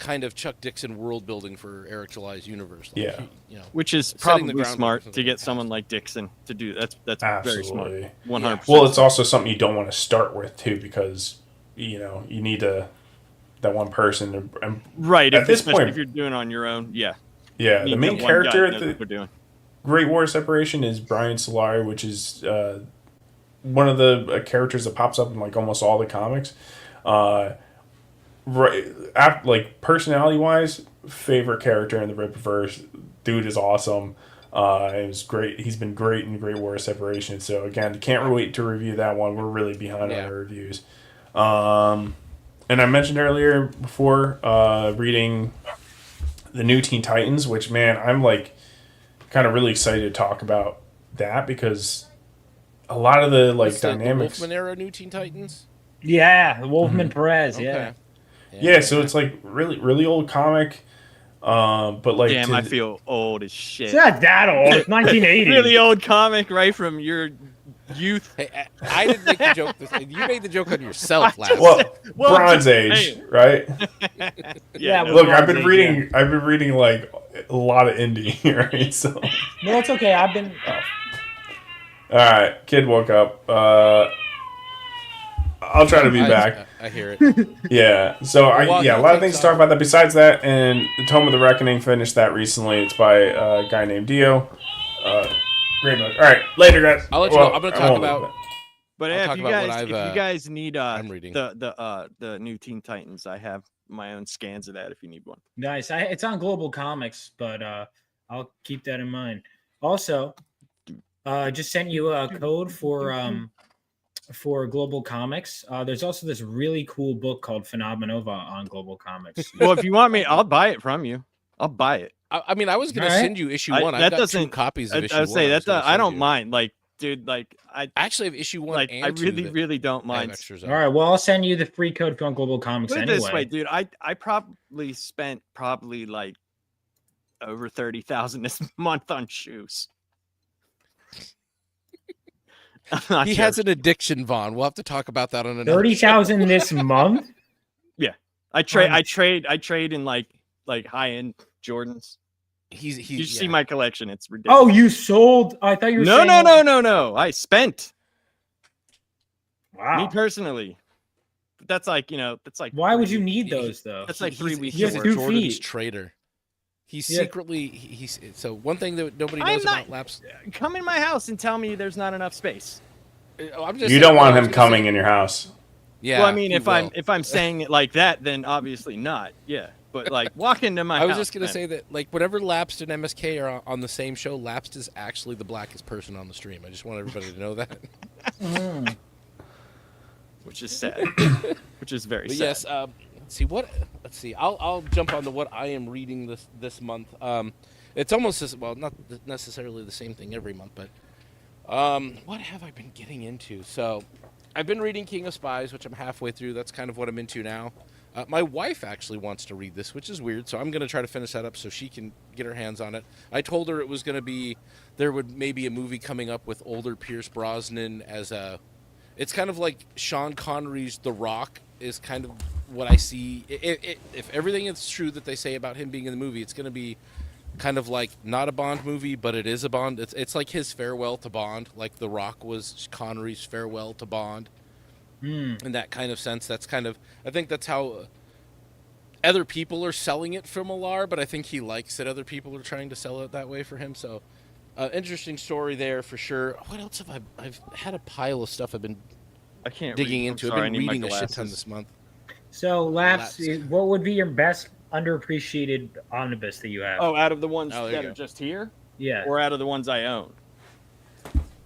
kind of Chuck Dixon world building for Eric July's universe. Like, you know, which is probably smart to get someone like Dixon to do. That's very smart. 100%. Well, it's also something you don't want to start with too, because you know you need that one person. Right. At this point, if you're doing it on your own, yeah. The main character at the Great War Separation is Brian Solari, which is one of the characters that pops up in like almost all the comics. Right, like personality wise, favorite character in the Rippaverse. Dude is awesome. It was great. He's been great in Great War Separation. So again, can't wait to review that one. We're really behind on our reviews. And I mentioned earlier before reading the new Teen Titans, which man, I'm like kind of really excited to talk about that, because a lot of the like dynamics. The Wolfman era New Teen Titans. Yeah, Wolfman Perez. Okay. Yeah, so it's like really old comic, but like damn, I feel old as shit. It's not that old. It's 1980. Really old comic, right from your youth. Hey, I didn't make the joke. You made the joke on yourself last. Well, Bronze Age, right? Yeah. Look, I've been reading like a lot of indie, right? So no, it's okay. I've been. All right, kid woke up. I'll try to be back. I hear it. Yeah. So a lot of things to talk about that. Besides that, and the Tome of the Reckoning finished that recently. It's by a guy named Dio. Great book. All right, later, guys. I'll let you know. I'm going to talk about. But if you guys need the new Teen Titans, I have my own scans of that. If you need one. Nice. It's on Global Comics, but I'll keep that in mind. Also, just sent you a code for for Global Comics. There's also this really cool book called Phenomenova on Global Comics. Well, if you want me, I'll buy it from you. I'll buy it. I mean, I was going to send you issue 1. I've got 2 copies of issue 1. I would say that I don't mind. Like, dude, like I actually have issue 1. Like, and I 2 really don't mind. All right, well, I'll send you the free code on Global Comics Put it anyway. this way, dude. I probably spent like over 30,000 this month on shoes. He has an addiction, Vaughn. We'll have to talk about that on another 30,000 this month. Yeah, I trade in like high end Jordans. You see my collection. It's ridiculous. Oh, you sold? I thought you were saying... No. I spent. Wow. Me personally. But that's like, that's like... Why would you need those, though? That's like 3 weeks. He's a Jordan's trader. He's secretly... He's so one thing that nobody knows about Laps... Come in my house and tell me there's not enough space. You don't want him coming in your house. Yeah. Well, I mean, if I'm saying it like that, then obviously not. Yeah. But like, walk into my house. I was just gonna say that, like, whenever Lapsed and MSK are on the same show, Lapsed is actually the blackest person on the stream. I just want everybody to know that. Which is sad. Which is very sad. Yes. Let's see. I'll jump on to what I am reading this month. It's almost not necessarily the same thing every month, but what have I been getting into? So, I've been reading King of Spies, which I'm halfway through. That's kind of what I'm into now. My wife actually wants to read this, which is weird, so I'm going to try to finish that up so she can get her hands on it. I told her it was going to be, there would maybe a movie coming up with older Pierce Brosnan as a, it's kind of like Sean Connery's The Rock is kind of what I see. If everything is true that they say about him being in the movie, it's going to be kind of like not a Bond movie, but it is a Bond. It's like his farewell to Bond, like The Rock was Connery's farewell to Bond. In that kind of sense, that's kind of, I think that's how other people are selling it for Millar, but I think he likes that other people are trying to sell it that way for him. So, interesting story there for sure. What else have I've had a pile of stuff I've been digging into. I've been reading a shit ton this month. So, Laps, what would be your best underappreciated omnibus that you have? Oh, out of the ones that are just here? Yeah. Or out of the ones I own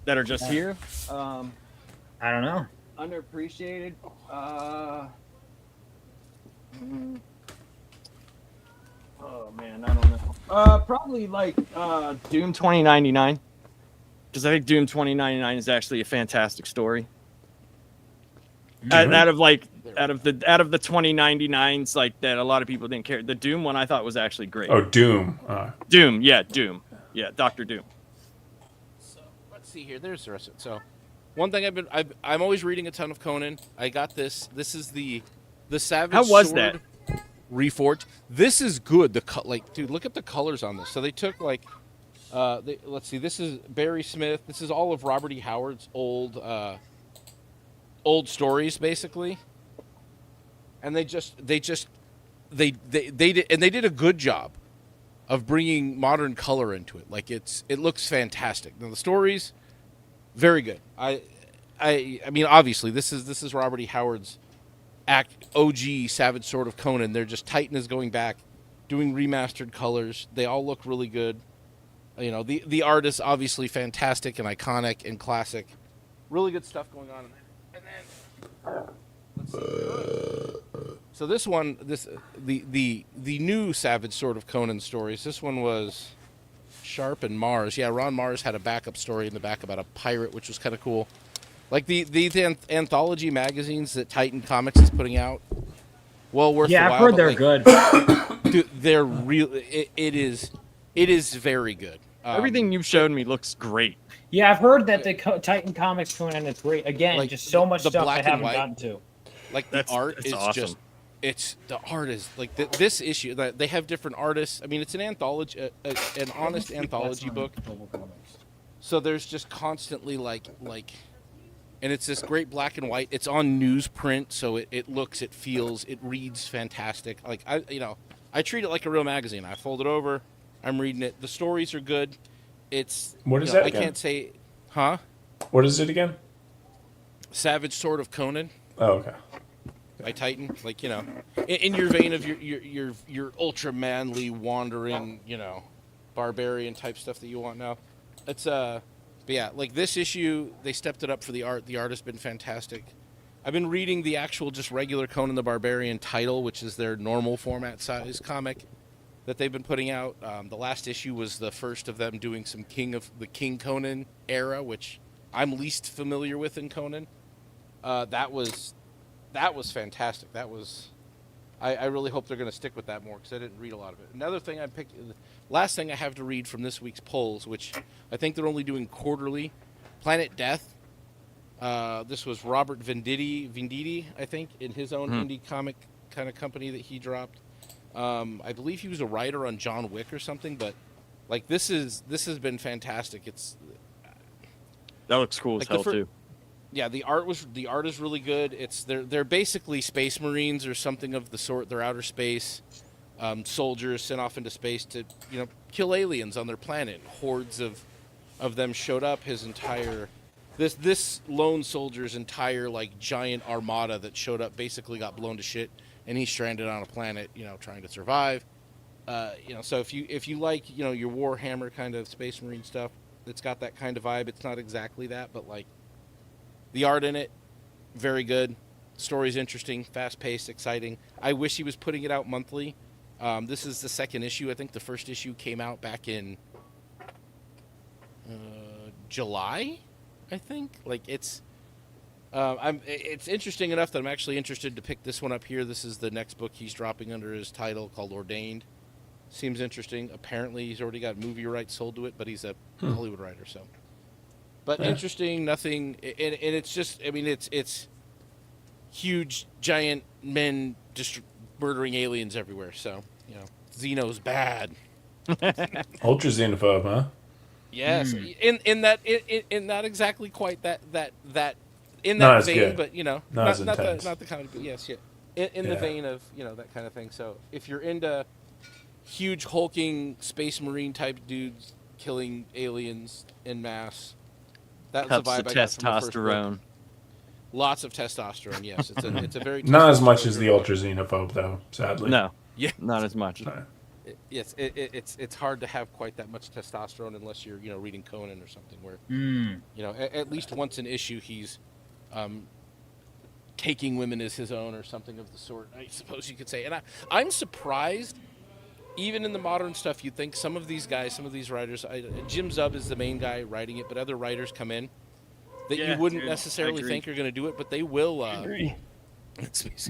that are just here? I don't know. Underappreciated. Oh man, I don't know. Probably like Doom 2099, because I think Doom 2099 is actually a fantastic story. Out of the 2099s, like that, a lot of people didn't care. The Doom one I thought was actually great. Oh, Doom. Doom, yeah, Dr. Doom. So let's see here. There's the rest of it. So. One thing I'm always reading a ton of Conan. I got this. This is the Savage How was Sword that? Reforged. This is good. Dude, look at the colors on this. So they took like, let's see. This is Barry Smith. This is all of Robert E. Howard's old stories, basically. And they did a good job of bringing modern color into it. Like it looks fantastic. Now the stories. Very good. I mean, obviously, this is Robert E. Howard's OG Savage Sword of Conan. They're just Titan is going back, doing remastered colors. They all look really good. You know, the art is obviously fantastic and iconic and classic. Really good stuff going on in there. And then let's see. So this one, the new Savage Sword of Conan stories. This one was Sharp and Mars. Yeah, Ron Mars had a backup story in the back about a pirate, which was kind of cool. Like the anthology magazines that Titan Comics is putting out. Well worth the while. Yeah, I've heard they're good. Dude, they're real. It is very good. Everything you've showed me looks great. Yeah, I've heard that the Titan Comics Conan is great. Again, like, just so much the stuff I black and haven't white, gotten to. Like the art is awesome. The art is like this issue. They have different artists. I mean, it's an anthology, an honest anthology book. So there's just constantly like, and it's this great black and white. It's on newsprint, so it looks, it feels, it reads fantastic. Like I treat it like a real magazine. I fold it over, I'm reading it. The stories are good. It's what is that? I again? can't say, huh? What is it again? Savage Sword of Conan. Oh, okay. By Titan, like in your vein of your ultra manly wandering, barbarian type stuff that you want now. It's But yeah, like this issue, they stepped it up for the art. The art has been fantastic. I've been reading the actual just regular Conan the Barbarian title, which is their normal format size comic that they've been putting out. The last issue was the first of them doing some King Conan era, which I'm least familiar with in Conan. That was fantastic. I really hope they're going to stick with that more because I didn't read a lot of it. Another thing last thing I have to read from this week's polls, which I think they're only doing quarterly, Planet Death. This was Robert Venditti, I think, in his own indie comic kind of company that he dropped. I believe he was a writer on John Wick or something, but like this has been fantastic. That looks cool as hell too. Yeah, the art is really good. They're basically space marines or something of the sort. They're outer space soldiers sent off into space to kill aliens on their planet. Hordes of them showed up. This lone soldier's entire like giant armada that showed up basically got blown to shit, and he's stranded on a planet, trying to survive. So if you like your Warhammer kind of Space Marine stuff, it's got that kind of vibe. It's not exactly that, but like the art in it, very good. Story's interesting, fast paced, exciting. I wish he was putting it out monthly. This is the second issue. I think the first issue came out back in July. I think it's interesting enough that I'm actually interested to pick this one up here. This is the next book he's dropping under his title called Ordained. Seems interesting. Apparently he's already got movie rights sold to it, but he's a Hollywood writer, so. But interesting, nothing, and it's just, it's huge, giant men just murdering aliens everywhere. So, Xeno's bad. Ultra xenophobe, huh? Yes, in that exactly quite that in not that as vein, good. but not as intense. not the kind of in the vein of that kind of thing. So if you're into huge hulking space marine type dudes killing aliens en masse, that's the vibe I got from the first book. Lots of testosterone. Yes, it's a very not as much as the ultra xenophobe though. Sadly, no, yeah, not as much. No. Yes, it's hard to have quite that much testosterone unless you're reading Conan or something where at least once an issue he's taking women as his own or something of the sort, I suppose you could say. And I'm surprised, even in the modern stuff, you'd think some of these guys, some of these writers, Jim Zub is the main guy writing it, but other writers come in that you wouldn't necessarily think are going to do it, but they will.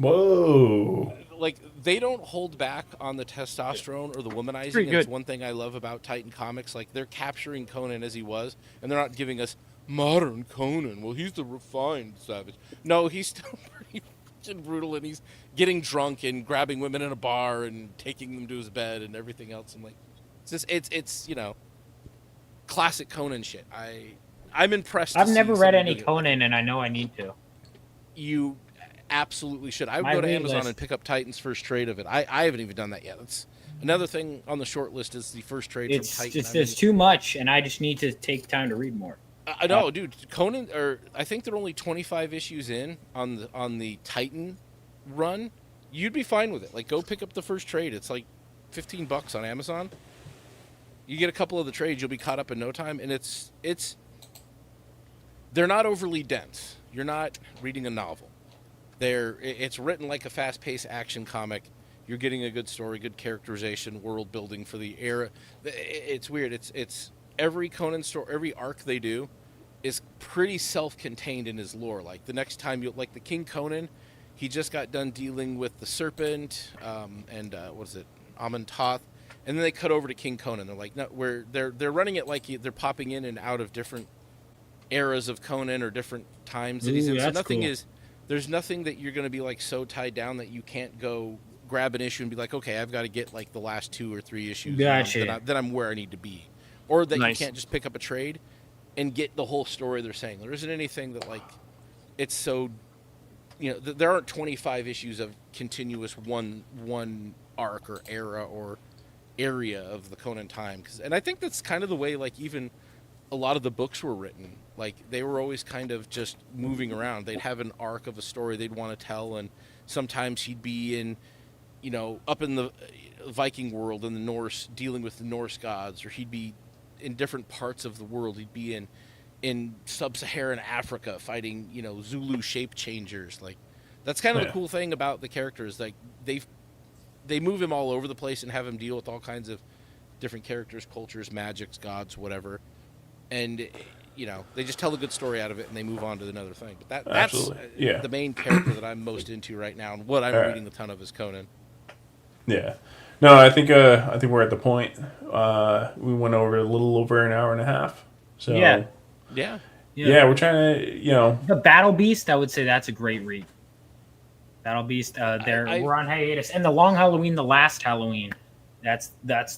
Whoa. Like, they don't hold back on the testosterone or the womanizing. And it's one thing I love about Titan Comics. Like, they're capturing Conan as he was, and they're not giving us modern Conan. Well, he's the refined savage. No, he's still pretty brutal, and he's getting drunk and grabbing women in a bar and taking them to his bed and everything else. And, like, it's classic Conan shit. I'm impressed. I've never read any Conan, and I know I need to. You absolutely should. I would go to Amazon and pick up Titan's first trade of it. I haven't even done that yet. That's another thing on the short list is the first trade from Titan. There's too much, and I just need to take time to read more. I know, dude. Conan, I think they're only 25 issues in on the Titan run. You'd be fine with it. Like, go pick up the first trade. It's like $15 on Amazon. You get a couple of the trades, you'll be caught up in no time, and they're not overly dense. You're not reading a novel. It's written like a fast-paced action comic. You're getting a good story, good characterization, world building for the era. It's weird. It's every Conan story, every arc they do is pretty self-contained in his lore. Like the next time like the King Conan, he just got done dealing with the Serpent and what is it, Amun Thoth, and then they cut over to King Conan. They're like, no, they're running it like they're popping in and out of different eras of Conan or different times that he's in. So nothing is. There's nothing that you're going to be like so tied down that you can't go grab an issue and be like, okay, I've got to get like the last 2 or 3 issues. Gotcha. Then I'm where I need to be. Or that you can't just pick up a trade and get the whole story they're saying. There isn't anything that like, it's so, there aren't 25 issues of continuous one arc or era or area of the Conan time. And I think that's kind of the way like even a lot of the books were written. Like, they were always kind of just moving around. They'd have an arc of a story they'd want to tell, and sometimes he'd be in, up in the Viking world in the Norse, dealing with the Norse gods, or he'd be in different parts of the world. He'd be in, in sub-Saharan Africa fighting, Zulu shape changers. Like, that's kind of the cool thing about the characters. Like, they move him all over the place and have him deal with all kinds of different characters, cultures, magics, gods, whatever. And, they just tell a good story out of it and they move on to another thing. But that's the main character that I'm most into right now, and what I'm reading a ton of is Conan. Yeah. No, I think we're at the point. We went over a little over an hour and a half. So yeah, we're trying to, The Battle Beast, I would say that's a great read. Battle Beast, we're on hiatus, and the Long Halloween, the last Halloween, that's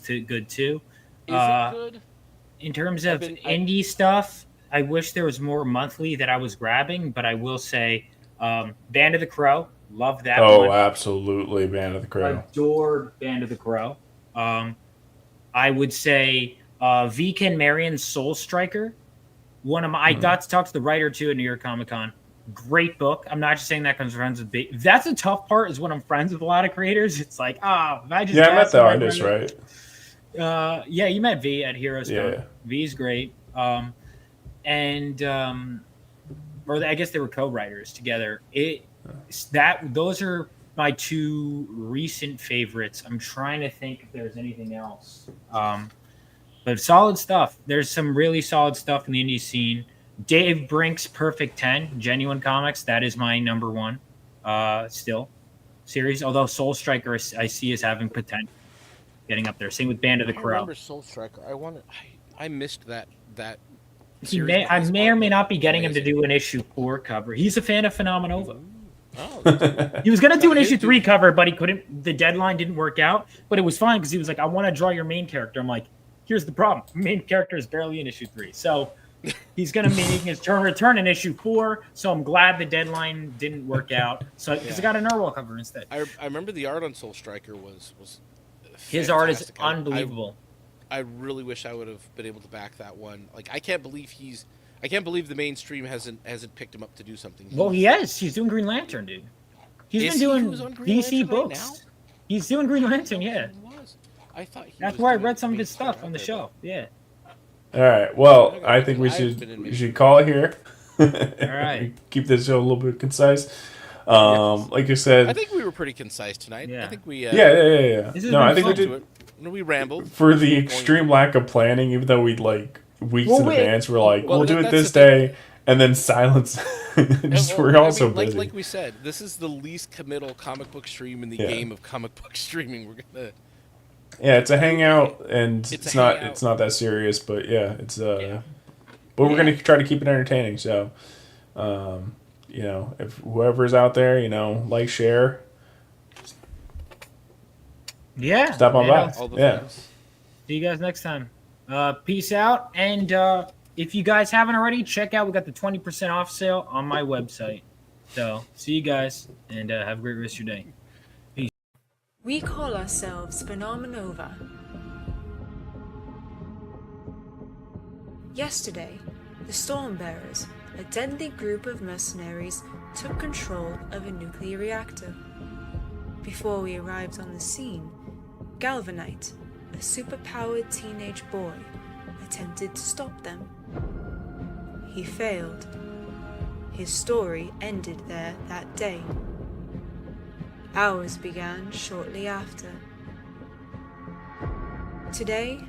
good too. Is it good? In terms of indie stuff, I wish there was more monthly that I was grabbing, but I will say, Band of the Crow, love that one. Oh, absolutely, Band of the Crow. Adored Band of the Crow. I would say V. Ken Marion's Soul Striker. I got to talk to the writer too at New York Comic Con. Great book. I'm not just saying that because I'm friends with that's the tough part, is when I'm friends with a lot of creators. It's like, I met the artist, right? You met V at Heroes Con. Yeah. V's great. Or I guess they were co-writers together. Those are my two recent favorites. I'm trying to think if there's anything else. But solid stuff. There's some really solid stuff in the indie scene. Dave Brink's Perfect 10, Genuine Comics, that is my number one still series. Although Soul Striker I see as having potential getting up there. Same with Band of the Crow. I remember Soul Striker. I missed that. I may or may not be getting him to do an issue 4 cover. He's a fan of Phenomenova. Oh, he was going to do an issue 3 cover, but he couldn't. The deadline didn't work out. But it was fine because he was like, I want to draw your main character. I'm like, here's the problem. Main character is barely in issue 3. So he's going to be making his return in issue 4. So I'm glad the deadline didn't work out. So because I got a Narwhal cover instead. I remember the art on Soul Striker was his art is unbelievable. I really wish I would have been able to back that one. Like, I can't believe the mainstream hasn't picked him up to do something. He has. He's doing Green Lantern, dude. He's been doing DC books. Right, he's doing Green Lantern, yeah. I thought that's where I read some of his stuff on the show. Yeah. All right. Well, I think we should call it here. All right. Keep this show a little bit concise. Like you said, I think we were pretty concise tonight. Yeah. I think we. Yeah. No, I think we did. We rambled For the extreme lack of planning, even though we'd weeks in advance, we're like, we'll do it this day, and then silence. We're also busy. Like we said, this is the least committal comic book stream in the game of comic book streaming. We're gonna. Yeah, it's a hangout, and it's not that serious, but it's but we're gonna try to keep it entertaining. So, if whoever's out there, like, share. Yeah. Stop on by. See you guys next time. Peace out. And if you guys haven't already, check out, we got the 20% off sale on my website. So see you guys, and have a great rest of your day. Peace. We call ourselves Phenomenova. Yesterday, the Stormbearers, a deadly group of mercenaries, took control of a nuclear reactor. Before we arrived on the scene, Galvanite, a superpowered teenage boy, attempted to stop them. He failed. His story ended there that day. Ours began shortly after. Today,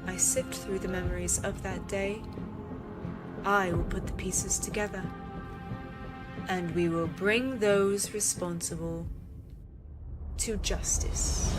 I sift through the memories of that day. I will put the pieces together, and we will bring those responsible to justice.